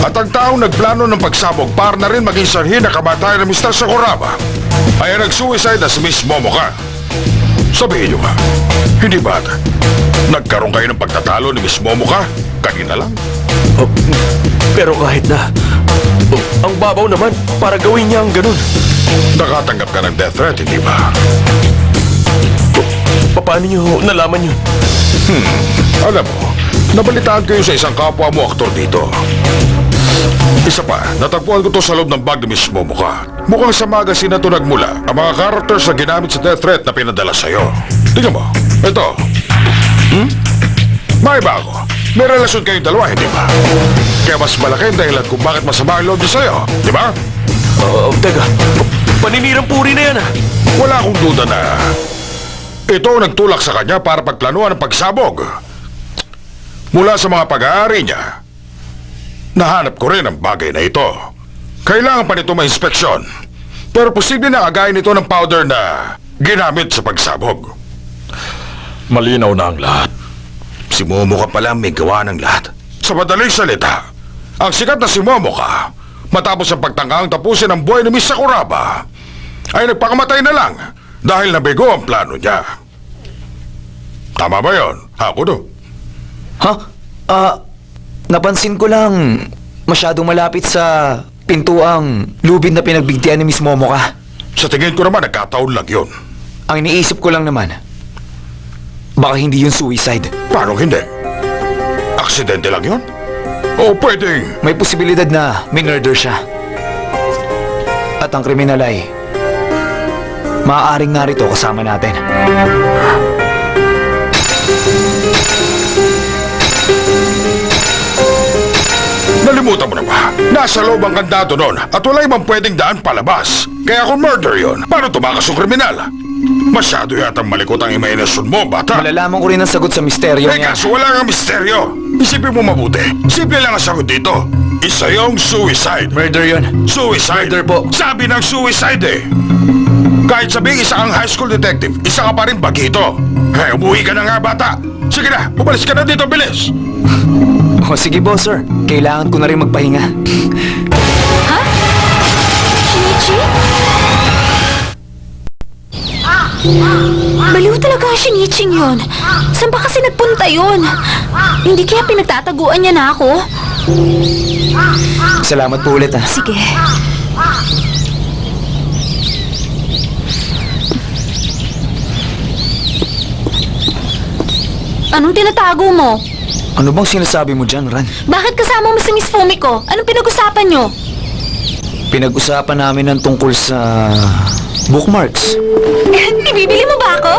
At ang taong nagplano ng pagsabog para na rin maging sanhi na kamatayan ng Mr. Sakuraba ay ang nag-suicide na si Miss Momoka. Sabihin nyo nga, hindi ba nagkaroon kayo ng pagtatalo ni Miss Momoka kanina lang?
Oh, pero kahit na, ang babaw naman para gawin niya ang ganun.
Nakatanggap ka ng death threat, hindi ba?
Paano niyo nalaman yun?
Alam mo, nabalitaan ko yun sa isang kapwa mo aktor dito. Isa pa, natagpuan ko to sa loob ng bag ni Miss Momoka. Mukhang sa magazine na to nagmula ang mga characters na ginamit sa death threat na pinadala sa'yo. Tingnan mo, ito. May bago. May relasyon kayong dalawa, hindi ba? Kaya mas malaki ang dahilan kung bakit masama ang loob niya sa'yo, di ba?
Teka, paninirang puri na yan ah.
Wala akong duda na ito ang nagtulak sa kanya para pagplanuhan ng pagsabog. Mula sa mga pag-aari niya, nahanap ko rin ang bagay na ito. Kailangan pa nito ma-inspeksyon. Pero posible na agayin ito ng powder na ginamit sa pagsabog.
Malinaw na ang lahat.
Si Momoka pala may gawa ng lahat. Sa madaling salita, ang sikat na si Momoka, matapos ang pagtangkang tapusin ang buhay ni Miss Sakuraba, ay nagpakamatay na lang dahil nabigo ang plano niya. Tama ba yun? Ako do.
Ha? Napansin ko lang masyadong malapit sa pintuang lubid na pinagbigtian ni Miss Momoka.
Sa tingin ko naman, nagkataon lang yun.
Ang iniisip ko lang naman, baka hindi yun suicide.
Paano hindi? Aksidente lang yun? O pwedeng...
May posibilidad na minurder siya. At ang kriminal ay maaaring narito kasama natin.
Nalimutan mo na ba? Nasa loob ang kandado noon at wala ibang pwedeng daan palabas. Kaya kung murder yun, paano tumakas yung kriminal? Masyado yatang malikot ang imahinasyon mo, bata.
Malalaman ko rin ang sagot sa misteryo niya.
Kaso wala kang misteryo. Isipin mo mabuti. Simple lang ang sagot dito. Isa yung suicide.
Murder yun.
Suicide.
Murder po.
Sabi ng suicide eh. Kahit sabihin isa kang high school detective, isa ka pa rin bagito. Umuwi ka na nga, bata. Sige na, umalis ka na dito, bilis.
O sige, boss, sir. Kailangan ko na rin magpahinga.
Shinichi? Baliw talaga ang Shiniching yun. Saan ba kasi nagpunta yun? Hindi kaya pinagtataguan niya na ako?
Salamat po ulit, ha.
Sige. Anong tinatago mo?
Ano bang sinasabi mo dyan, Ran?
Bakit kasama mo si Miss Fumiko? Anong pinag-usapan niyo?
Pinag-usapan namin ng tungkol sa bookmarks.
Ibibili mo ba ako?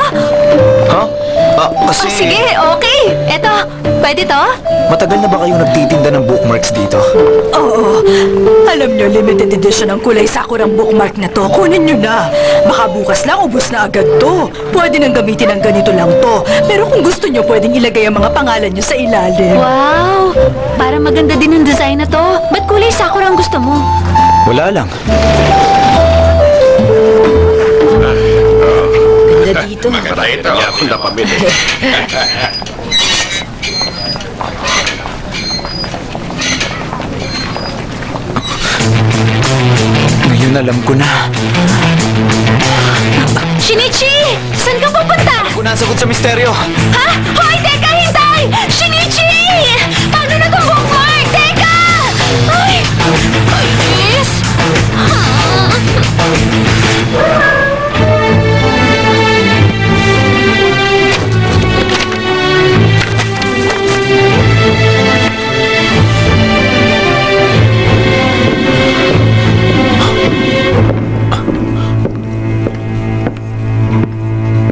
Ha? Kasi...
Sige, okay. Eto, pwede to?
Matagal na ba kayo nagtitinda ng bookmarks dito?
Oo. Alam nyo, limited edition ang kulay sakurang bookmark na to. Kunin nyo na. Baka bukas lang, ubos na agad to. Pwede nang gamitin ng ganito lang to. Pero kung gusto nyo, pwedeng ilagay ang mga pangalan nyo sa ilalim.
Wow! Parang maganda din yung design na to. Ba't kulay sakura ang gusto mo?
Wala lang.
Ganda dito.
Nakita niya ako na pamili.
Ngayon alam ko na.
Shinichi! Saan ka pupunta?
Ako na ang sagot sa misteryo.
Ha? Hoy, teka, hintay! Shinichi! Paano na itong bookmark? Teka! Ay! Ay, yes!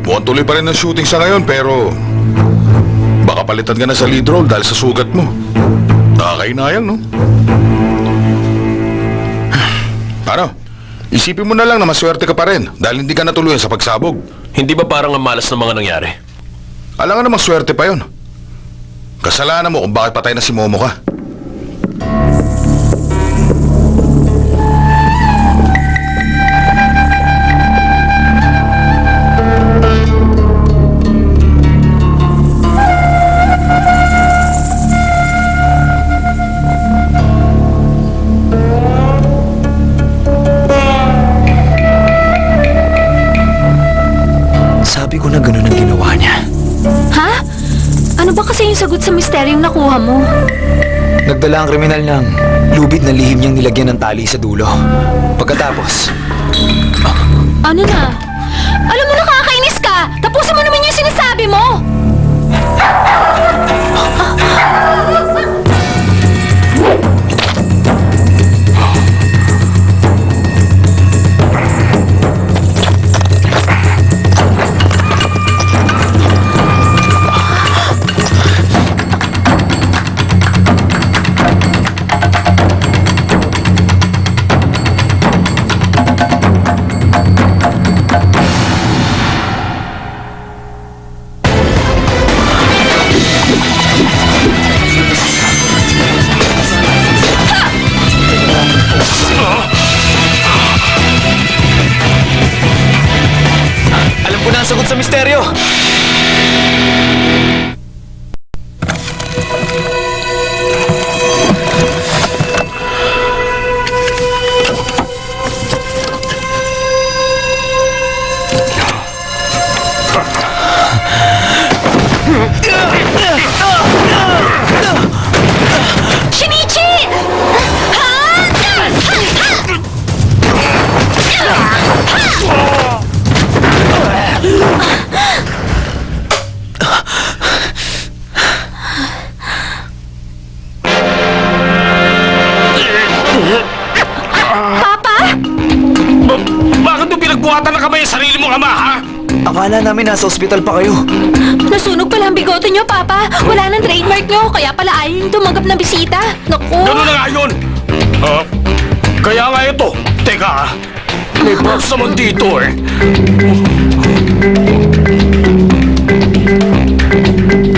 Mukhang tuloy pa rin ang shooting sa ngayon pero baka palitan ka na sa lead role dahil sa sugat mo. Nakakainayang, no? Ano? Isipin mo na lang na maswerte ka pa rin dahil hindi ka natuluyan sa pagsabog.
Hindi ba parang ang malas ng mga nangyari?
Alam nga namang swerte pa yon. Kasalanan mo kung bakit patay na si Momo ka.
Sabi ko na ganun ang ginawa niya.
Ha? Ano ba kasi yung sagot sa misteryong nakuha mo?
Nagdala ang kriminal ng lubid na lihim niyang nilagyan ng tali sa dulo. Pagkatapos,
Ano na? Alam mo, nakakainis ka! Tapusin mo naman yung sinasabi mo!
alam ko na ang sagot sa misteryo!
Shinichi! Papa?
Bakit mo pinagbuhatan na kamay ang sarili mong ama, ha?
Akala namin nasa ospital pa kayo.
Nasunog pala ang bigote niyo, Papa. Wala nang trademark niyo, kaya pala ayaw niyo tumanggap ng bisita. Naku!
Ganun na nga yun! Kaya nga ito. Teka, may props naman dito eh.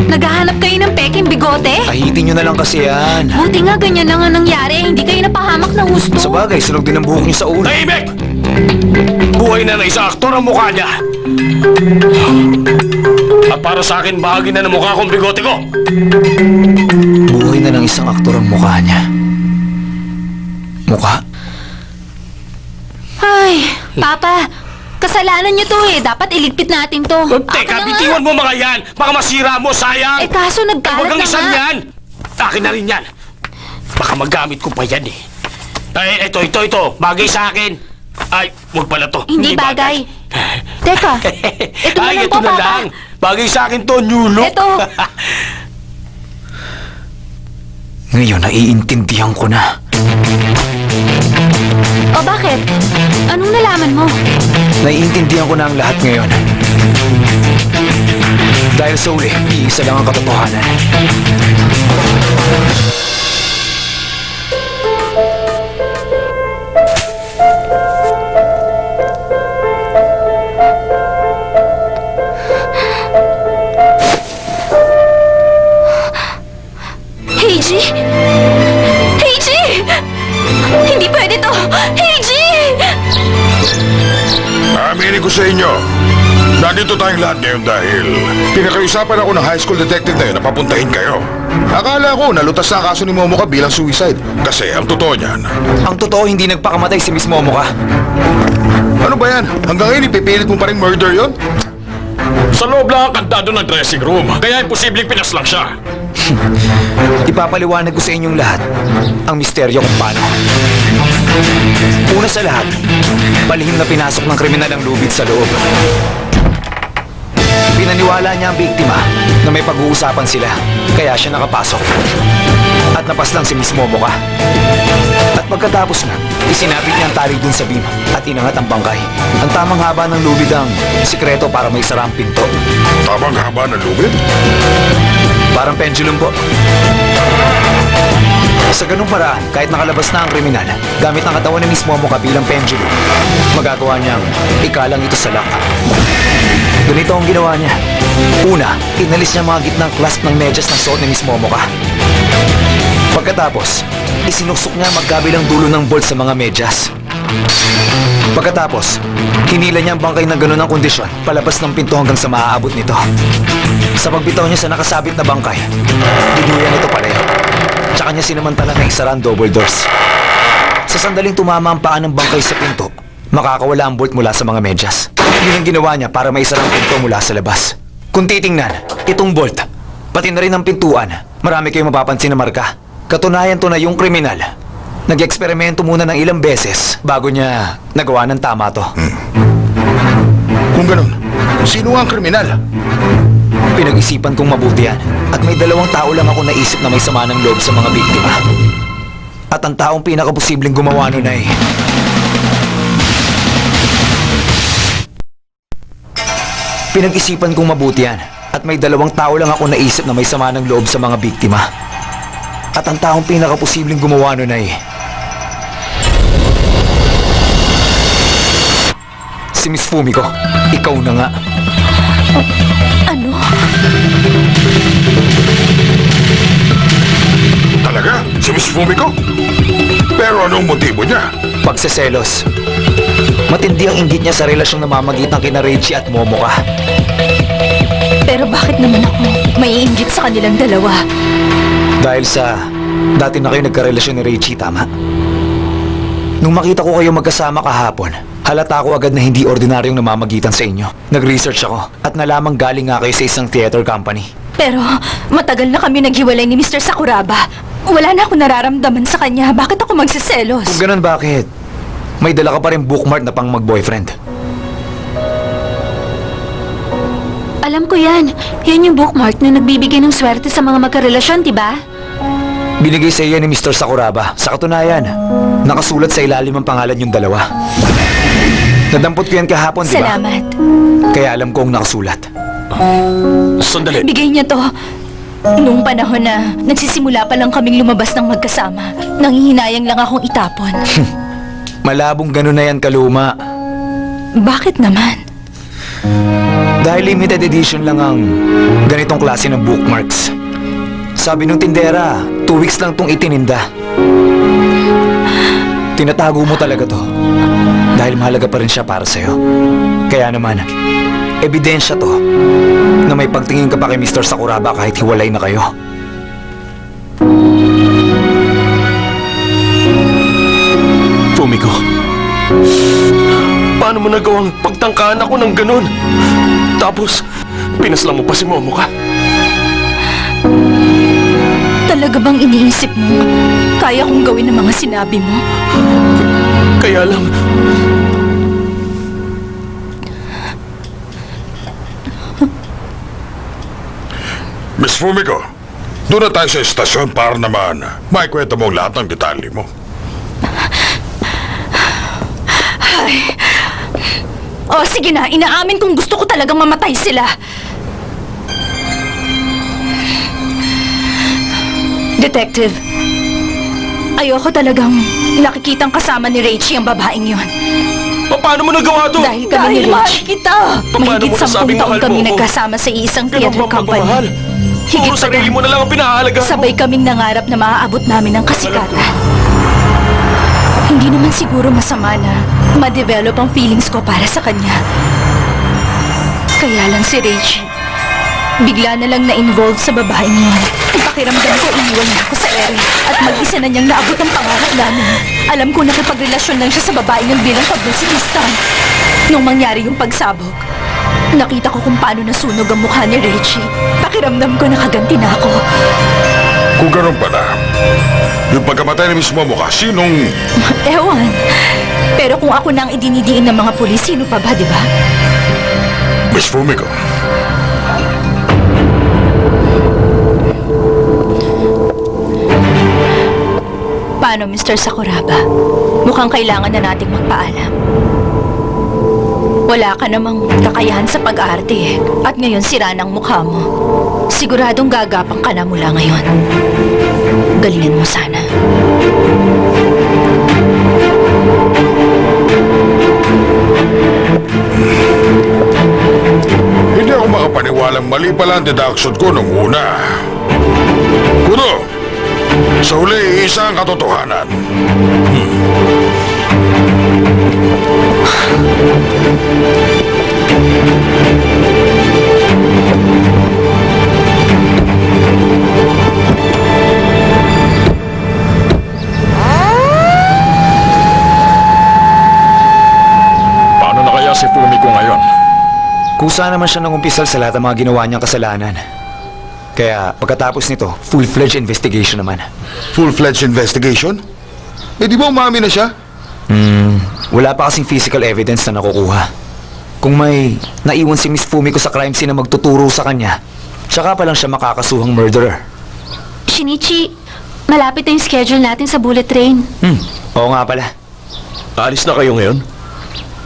Naghahanap kayo ng peking bigote?
Ahitin nyo na lang kasi yan.
Buti nga ganyan lang ang nangyari. Hindi kayo napahamak na husto.
Sa bagay, sunog din ang buhok niyo sa ulo.
Tahimik! Buhay na ng isang aktor ang mukha niya. At para sa akin, bahagi na ng mukha kong bigote ko.
Buhay na ng isang aktor ang mukha niya. Mukha?
Ay, Papa, kasalanan niyo to eh. Dapat iligpit natin to.
Teka,
Ako na
bitiwan mo mga yan. Baka masira mo, sayang.
Eh kaso
Huwag
nagkalat
kang
na
isan
nga.
yan. Akin na rin yan. Baka magamit ko pa yan eh. Ay, ito. Bagay sa akin. Ay, huwag pala to.
Hindi bagay. Teka, ito na
Ay,
lang
ito
po,
na
Papa.
lang. Bagay sa akin to, new look.
Ito.
Ngayon, naiintindihan ko na.
O bakit? Anong nalaman mo?
Naiintindihan ko na ang lahat ngayon. Dahil sa uli, iisa lang ang katotohanan.
Heiji? Heiji! Hindi pwede to! Heiji!
Aminin ko sa inyo, nandito Nandito tayong lahat ngayon dahil pinakaiusapan ako ng high school detective na yun na papuntahin kayo. Akala ko nalutas na ang kaso ni Momoka bilang suicide. Kasi ang totoo niyan.
Ang totoo, hindi nagpakamatay si Miss Momoka.
Ano ba yan? Hanggang ngayon ipipilit mo pa rin murder yon?
Sa loob lang ang kantado ng dressing room, kaya imposibleng pinaslang siya.
Ipapaliwanag ko sa inyong lahat ang misteryo kung paano. Una sa lahat, palihim na pinasok ng kriminal ang lubid sa loob. Pinaniwala niya ang biktima na may pag-uusapan sila, kaya siya nakapasok. At napaslang si Miss Momoka. At pagkatapos na, isinabit niya ang tali dun sa beam at inangat ang bangkay. Ang tamang haba ng lubid ang sikreto para may sarang pinto.
Tamang haba ng lubid?
Parang pendulum po. Sa ganung paraan, kahit nakalabas na ang kriminal, gamit ang katawan ni Miss Momoka bilang pendulum, magagawa niyang ikalang ito sa lock. Ganito ang ginawa niya. Una, inalis niya mga gitnang clasp ng medyas ng suot ni Miss Momoka. Pagkatapos, isinuksok niya magkabilang dulo ng bolt sa mga medyas. Pagkatapos, hinila niya ang bangkay ng ganun ang kondisyon palabas ng pinto hanggang sa maaabot nito. Sa pagbitaw niya sa nakasabit na bangkay, dinuyan ito pareho. Tsaka niya sinamantala na isara ang double doors. Sa sandaling tumama ang paa ng bangkay sa pinto, makakawala ang bolt mula sa mga medyas. Yun ang ginawa niya para maisara ang pinto mula sa labas. Kung titingnan, itong bolt, pati na rin ang pintuan, marami kayong mapapansin na marka. Katunayan to na yung kriminal. Nag-eksperimento muna ng ilang beses bago niya nagawa ng tama to.
Kung ganun, sino ang kriminal?
Pinag-isipan kong mabuti yan. At may 2 tao lang ako naisip na may sama ng loob sa mga biktima. At ang taong pinakaposibleng gumawa nun ay... Pinag-isipan kong mabuti yan. At may 2 tao lang ako naisip na may sama ng loob sa mga biktima. At ang taong pinakaposibleng gumawa nun ay... Si Miss Fumiko. Ikaw na nga.
Ano?
Talaga? Si Miss Fumiko? Pero anong motibo niya?
Pagseselos. Matindi ang inggit niya sa relasyong namamagitan kina Reggie at Momoka.
Pero bakit naman ako maiinggit sa kanilang dalawa?
Dahil sa dati na kayo nagkarelasyon ni Reggie, tama? Nung makita ko kayo magkasama kahapon, halata ko agad na hindi ordinaryong namamagitan sa inyo. Nag-research ako at nalamang galing nga kayo sa isang theater company.
Pero matagal na kami naghiwalay ni Mr. Sakuraba. Wala na akong nararamdaman sa kanya. Bakit ako magsiselos?
Kung ganun, bakit? May dala ka pa rin bookmark na pang mag-boyfriend.
Alam ko yan. Yan yung bookmark na nagbibigay ng swerte sa mga magkarelasyon, diba?
Binigay sa iyo ni Mr. Sakuraba. Sa katunayan, nakasulat sa ilalim ang pangalan yung 2. Nadampot ko yan kahapon, di ba?
Salamat.
Kaya alam ko ang nakasulat.
Sandali.
Bigay niya to. Nung panahon na nagsisimula pa lang kaming lumabas ng magkasama, nanghihinayang lang akong itapon.
Malabong ganun na yan, kaluma.
Bakit naman?
Dahil limited edition lang ang ganitong klase ng bookmarks. Sabi nung tindera, 2 weeks lang tong itininda. Tinatago mo talaga to. Dahil mahalaga pa rin siya para sa'yo. Kaya naman, ebidensya to na may pagtingin ka pa kay Mr. Sakuraba kahit hiwalay na kayo.
Fumiko, paano mo nagawang pagtangkaan ako ng ganun? Tapos, pinaslang mo pa si Momoka.
Talaga bang iniisip mo? Kaya kong gawin ang mga sinabi mo?
Kaya lang,
Miss Fumiko, doon na tayo sa estasyon para naman maikwento mo ang lahat ng detalye mo.
O sige na, inaamin kong gusto ko talagang mamatay sila. Detective, ayoko talagang nakikitang kasama ni Rachie ang babaeng yon.
paano mo nagawa to?
Dahil kami ni
mahal
Rachie.
kita.
Mahigit
mo
10
nasabing
taon
mahal
kami
mo ako?
nagkasama sa isang
Ganun
theater
bang
company.
pagmamahal?
Higit
Puro
pa
sarili
doon,
mo na lang ang pinahalagaan
sabay
mo.
kaming nangarap na maaabot namin ang kasikatan. Hindi naman siguro masama na ma-develop ang feelings ko para sa kanya. Kaya lang si Reggie, bigla na lang na-involved sa babaeng yun. Pakiramdam ko iniwan niya ako sa ere at mag-isa na niyang naabot ang pangarap namin. Alam ko nakipagrelasyon lang siya sa babaeng yun bilang publicista. Nung mangyari yung pagsabog, nakita ko kung paano nasunog ang mukha ni Reggie. Pakiramdam ko nakaganti na ako.
Kung ganun pala, yung pagkamatay ni Miss Momoka, sinong...
Ewan. Pero kung ako na ang idinidiin ng mga pulis, sino pa ba, di ba?
Miss Fumiko?
Paano, Mr. Sakuraba? Mukhang kailangan na nating magpaalam. Wala ka namang kakayahan sa pag-arte eh. At ngayon sira ng mukha mo. Siguradong gagapang ka na mula ngayon. Galingan mo sana.
Hindi ako makapaniwalang mali pala ang deduction ko nung una. Kudo, sa huli, isa ang katotohanan.
Paano na kaya si Fumiko ngayon?
Kusa naman siya nangumpisal sa lahat ng mga ginawa niyang kasalanan. Kaya pagkatapos nito, full-fledged investigation naman.
Full-fledged investigation? Eh di ba umami na siya?
Wala pa kasing physical evidence na nakukuha. Kung may naiwan si Miss Fumiko sa crime scene na magtuturo sa kanya, tsaka pa lang siya makakasuhang murderer.
Shinichi, malapit na yung schedule natin sa bullet train.
Oo nga pala.
Alis na kayo ngayon?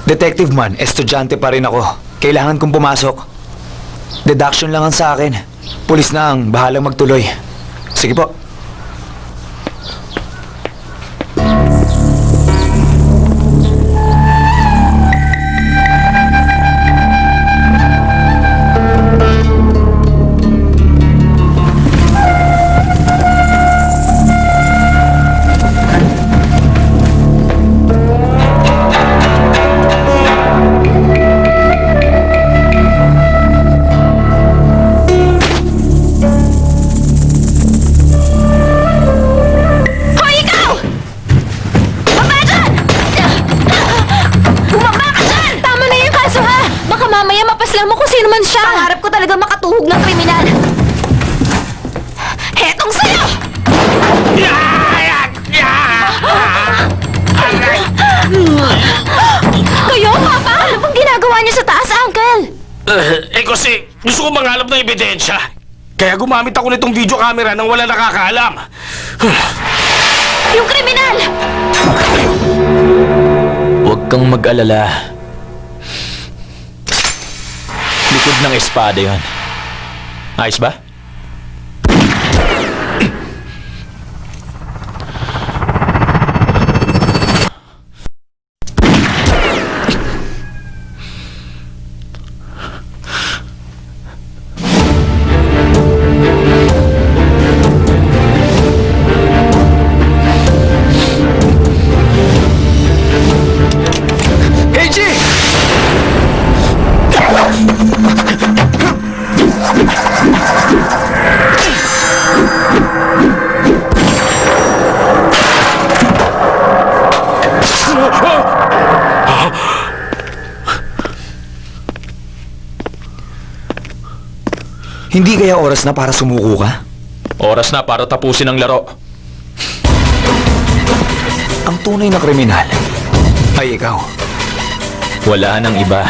Detective man, estudyante pa rin ako. Kailangan kong pumasok. Deduction lang ang sa akin. Pulis na ang bahalang magtuloy. Sige po.
Mamaya mapaslang mo kung sino man siya.
Pangarap ko talaga makatuhog ng kriminal. Hetong sa'yo!
Kayo, Papa?
Ano pong ginagawa niyo sa taas, Uncle?
Kasi gusto ko mangalap ng ebidensya. Kaya gumamit ako nitong video camera nang wala nakakaalam.
Yung kriminal!
Huwag kang mag-alala. Likod ng espada yon. Ayos ba?
Hindi kaya oras na para sumuko ka?
Oras na para tapusin ang laro.
Ang tunay na kriminal ay ikaw.
Wala nang iba.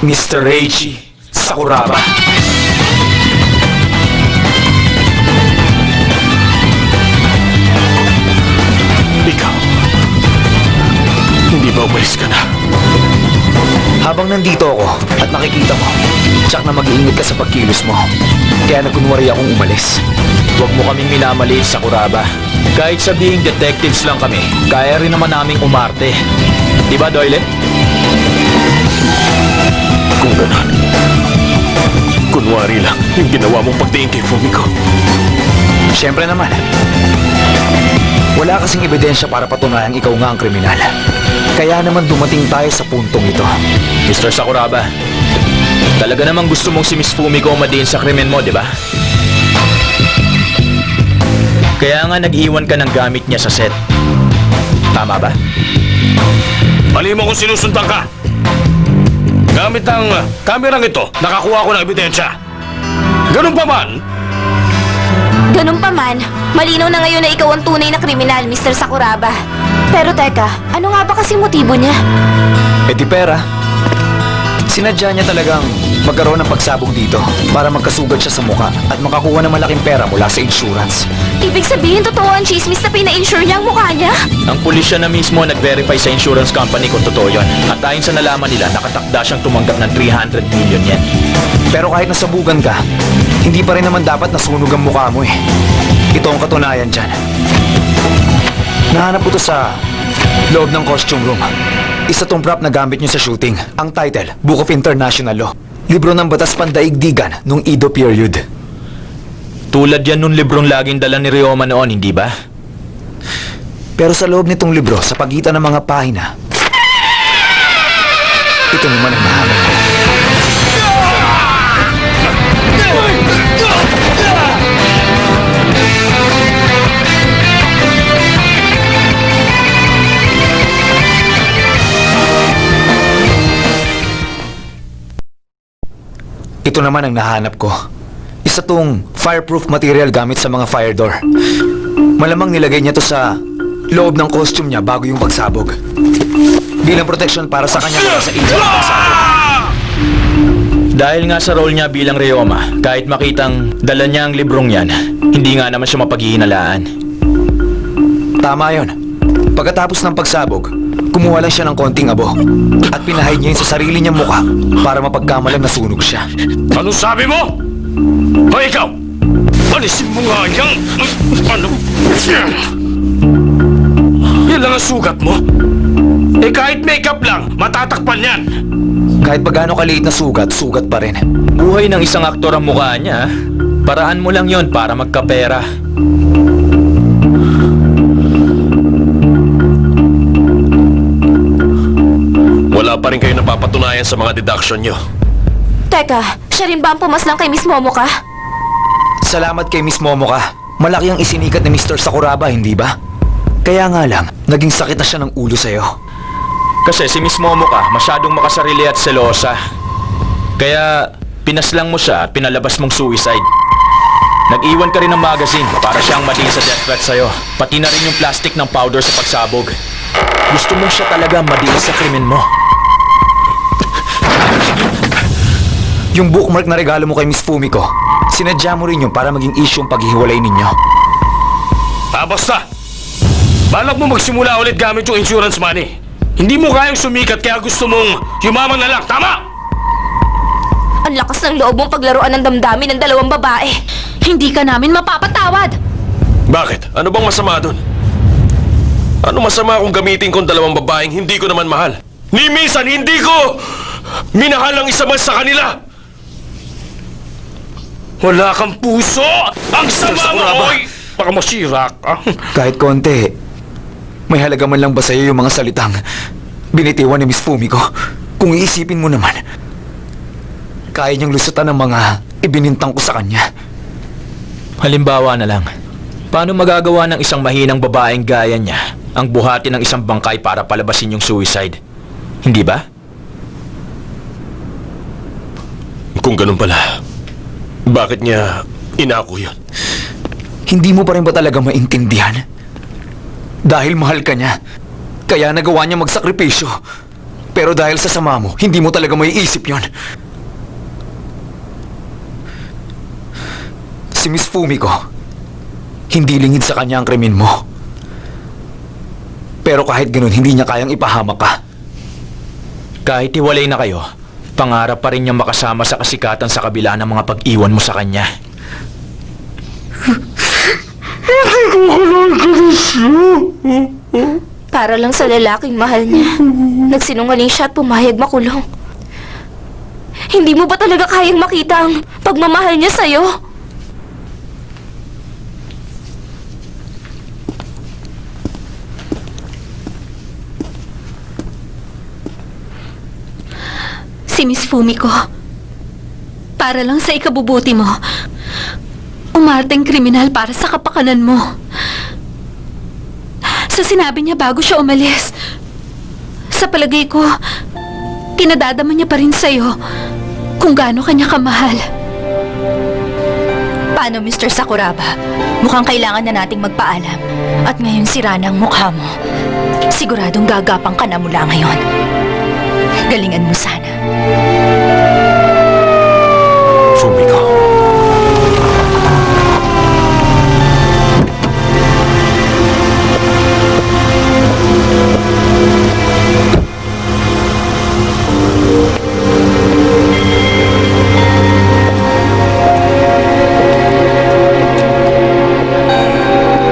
Mr. Reichi Sakuraba.
Ikaw, hindi ba umalis ka na?
Habang nandito ako at nakikita mo, tsak na mag-iingat ka sa pagkilos mo. Kaya nagkunwari akong umalis.
Huwag mo kaming minamaliit sa Kuraba. Kahit sabihing detectives lang kami, kaya rin naman naming umarte. Di ba, Doyle?
Kung ganon, kunwari lang yung ginawa mong pagtingin kay Fumiko.
Siyempre naman. Wala kasing ebidensya para patunayang ikaw nga ang kriminal. Kaya naman dumating tayo sa puntong ito.
Mr. Sakuraba, talaga namang gusto mong si Miss Fumiko madiin sa krimen mo, di ba? Kaya nga nag-iwan ka ng gamit niya sa set. Tama ba?
Mali mo kung sinusundan ka. Gamit ang kamerang ito, nakakuha ko ng ebidensya. Ganun pa man,
Ganun pa man, malinaw na ngayon na ikaw ang tunay na kriminal, Mr. Sakuraba. Pero teka, ano nga ba kasi motibo niya?
E di pera. Sinadya niya talagang magkaroon ng pagsabog dito para magkasugat siya sa mukha at makakuha ng malaking pera mula sa insurance.
Ibig sabihin, totoo ang chismis na pina-insure niya ang mukha niya?
Ang pulisya na mismo nag-verify sa insurance company kung totoo yun. At ayon sa nalaman nila, nakatakda siyang tumanggap ng 300 million yen.
Pero kahit nasabugan ka, hindi pa rin naman dapat nasunog ang mukha mo eh. Ito ang katunayan dyan. Nahanap ko to sa loob ng costume room. Isa tong prop na gamit niyo sa shooting. Ang title, Book of International Law. Libro ng batas pandaigdigan nung Edo period.
Tulad yan nung librong laging dala ni Ryoma noon, hindi ba?
Pero sa loob nitong libro, sa pagitan ng mga pahina, ito naman ang nahanap ko. Ito naman ang nahanap ko. Isa tong fireproof material gamit sa mga fire door. Malamang nilagay niya to sa loob ng costume niya bago yung pagsabog. Bilang protection para sa kanya mula sa injury ng pagsabog.
Dahil nga sa role niya bilang Ryoma, kahit makitang dala niya ang librong yan, hindi nga naman siya mapaghihinalaan.
Tama yon. Pagkatapos ng pagsabog, kumuha lang siya ng konting abo at pinahid niya yun sa sarili niyang mukha para mapagkamalang nasunog siya.
anong sabi mo? O ikaw, alisin mo nga yung... Ano? Yan lang ang sugat mo? Eh kahit makeup lang, matatakpan yan.
Kahit pa gaano kaliit na sugat, sugat pa rin.
Buhay ng isang aktor ang mukha niya. Paraan mo lang yon para magkapera.
Wala pa rin kayo napapatunayan sa mga deduction nyo.
Teka, siya rin ba ang pumaslang kay Miss Momoka?
Salamat kay Miss Momoka. Malaki ang isinikat ni Mr. Sakuraba, hindi ba? Kaya nga lang, naging sakit na siya ng ulo sa'yo.
Kasi si Miss Momoka masyadong makasarili at selosa. Kaya pinaslang mo siya at pinalabas mong suicide. Nag-iwan ka rin ng magazine para siyang matiin sa death threat sa'yo. Pati na rin yung plastic ng powder sa pagsabog. Gusto mong siya talaga madiin sa krimen mo.
Yung bookmark na regalo mo kay Miss Fumiko, sinadya mo rin yun para maging issue ang paghihiwalay ninyo.
Basta! Balak mo magsimula ulit gamit yung insurance money. Hindi mo kayang sumikat kaya gusto mong yumaman na lang, tama?
Ang lakas ng loob mong paglaruan ng damdamin ng dalawang babae.
Hindi ka namin mapapatawad.
Bakit? Ano bang masama dun? Ano masama kung gamitin kong dalawang babaeng hindi ko naman mahal? Ni minsan hindi ko minahal ang isa man sa kanila!
Wala kang puso! Ang sama mo! Oy! Baka masira ka.
Kahit konti, may halaga man lang ba sa'yo yung mga salitang binitiwan ni Miss Fumiko? Kung iisipin mo naman, kaya niyang lusutan ng mga ibinintang ko sa kanya.
Halimbawa na lang, paano magagawa ng isang mahinang babaeng gaya niya ang buhati ng isang bangkay para palabasin yung suicide? Hindi ba?
Kung ganun pala, bakit niya inako yun?
Hindi mo pa rin ba talaga maintindihan? Dahil mahal ka niya, kaya nagawa niya magsakripisyo. Pero dahil sa sama mo, hindi mo talaga maiisip yon. Si Miss Fumiko, hindi lingid sa kanya ang krimen mo. Pero kahit ganun, hindi niya kayang ipahamak ka.
Kahit hiwalay na kayo, pangarap pa rin niyang makasama sa kasikatan sa kabila ng mga pag-iwan mo sa kanya.
Para lang sa lalaking mahal niya. Nagsinungaling siya at pumayag makulong. Hindi mo ba talaga kayang makita ang pagmamahal niya sa'yo?
Si Miss Fumiko. Para lang sa ikabubuti mo. Umarteng kriminal para sa kapakanan mo. Sa sinabi niya bago siya umalis. Sa palagay ko, kinadadama niya pa rin sa'yo kung gaano kanya kamahal.
Paano, Mr. Sakuraba? Mukhang kailangan na nating magpaalam. At ngayon sira na ang mukha mo. Siguradong gagapang ka na mula ngayon. Galingan mo sana.
Fumiko.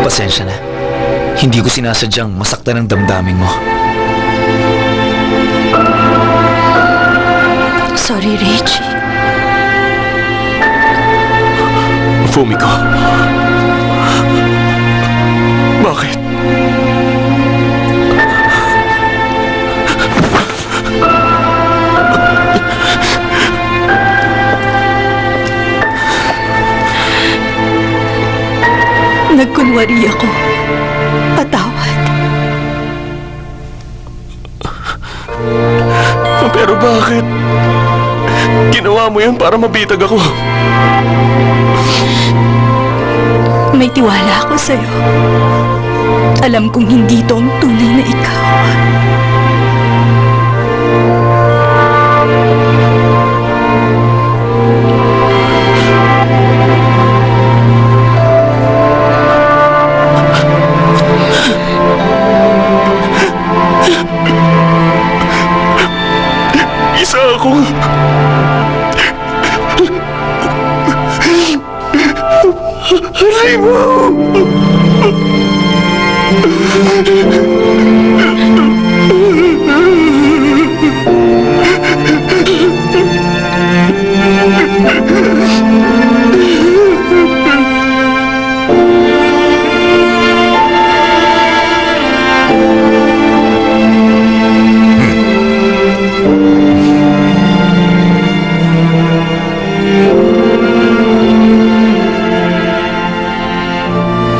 Pasensya na. Hindi ko sinasadyang masaktan ang damdamin mo.
Sorry, Richie.
Fumiko. Bakit?
Nagkunwari ako. Patawad.
Pero bakit? Ginawa mo yun para mabitag ako.
May tiwala ako sa'yo. Alam kong hindi ito ang tunay na ikaw.
Isa akong... Aray mo!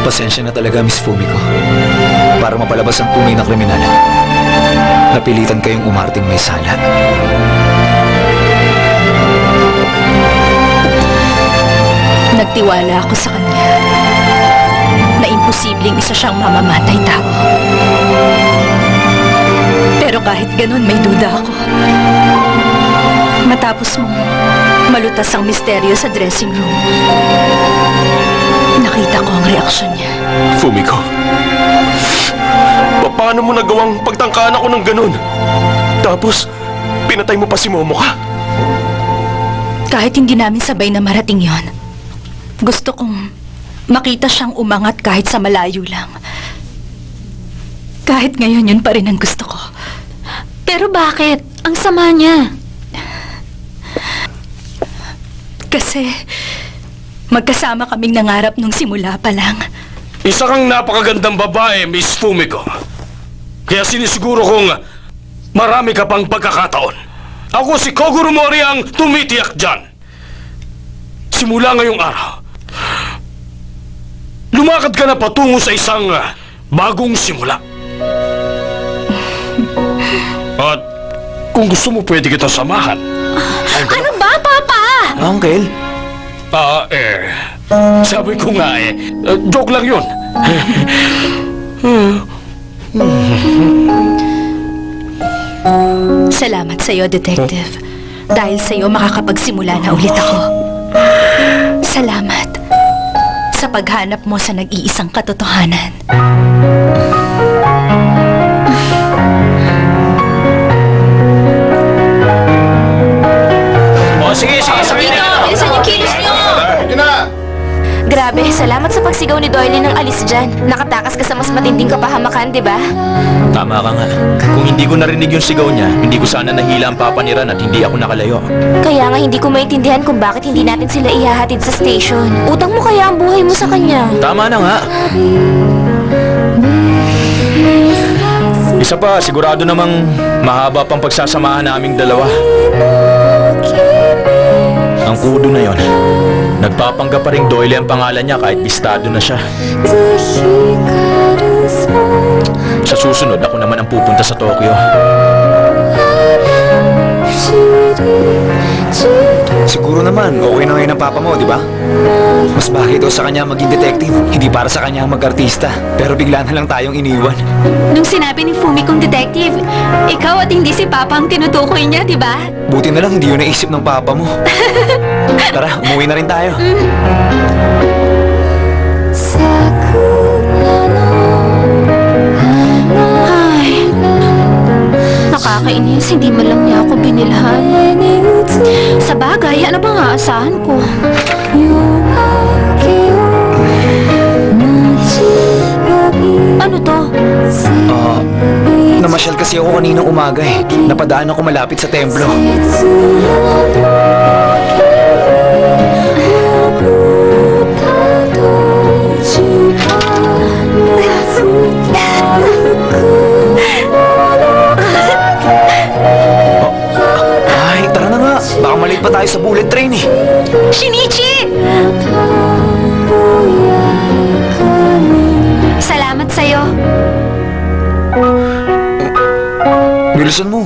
Pasensya na talaga, Miss Fumiko. Para mapalabas ang tunay na kriminal, napilitan kayong umarting may sala.
Nagtiwala ako sa kanya na imposibleng isa siyang mamamatay tao. Pero kahit ganun, may duda ako. Matapos mong malutas ang misteryo sa dressing room, nakita ko ang reaksyon niya.
Fumiko. Paano mo nagawang pagtangkaan ako ng ganun? Tapos, pinatay mo pa si Momoka?
Kahit hindi namin sabay na marating yon, gusto kong makita siyang umangat kahit sa malayo lang. Kahit ngayon, yun pa rin ang gusto ko.
Pero bakit? Ang sama niya.
Kasi magkasama kaming nangarap nung simula pa lang.
Isa kang napakagandang babae, Miss Fumiko. Kaya sinisiguro kong marami ka pang pagkakataon. Ako si Kogoro Mori ang tumitiyak dyan. Simula ngayong araw, lumakad ka na patungo sa isang bagong simula. At kung gusto mo, pwede kitang samahan.
Ano ba, Papa?
Uncle,
Sabi ko nga joke lang yun.
Salamat sa'yo, Detective. Dahil sa'yo makakapagsimula na ulit ako. Salamat sa paghanap mo sa nag-iisang katotohanan.
Sige.
Bilisan yung kilos nyo! Grabe, salamat sa pagsigaw ni Doyle ng alis dyan. Nakatakas ka sa mas matinding kapahamakan, di ba?
Tama ka nga. Kung hindi ko narinig yung sigaw niya, hindi ko sana nahila ang papa ni Ran at hindi ako nakalayo.
Kaya nga hindi ko maintindihan kung bakit hindi natin sila ihahatid sa station. Utang mo kaya ang buhay mo sa kanya.
Tama na nga. Isa pa, sigurado namang mahaba pang pagsasamahan naming dalawa. Ang kudo na yon. Nagpapanggap pa rin Doyle ang pangalan niya kahit bistado na siya. Sa susunod, ako naman ang pupunta sa Tokyo.
Siguro naman, okay na ngayon ang papa mo, di ba? Mas bagay daw sa kanya maging detective, hindi para sa kanya mag-artista. Pero bigla na lang tayong iniwan.
Nung sinabi ni Fumi kong detective, ikaw at hindi si Papa ang tinutukoy niya, di ba?
Buti na lang hindi yun naisip ng papa mo. Tara, umuwi na rin tayo.
Ay, nakakainis, hindi man lang niya ako binilhan. Sa bagay, ano bang aasahan ko? Ano to?
Namasyal kasi ako kaninang umaga eh. Napadaan ako malapit sa templo. Ay, tara na nga. Baka malate pa tayo sa bullet train eh.
Shinichi! Salamat sa'yo.
Bilisan mo.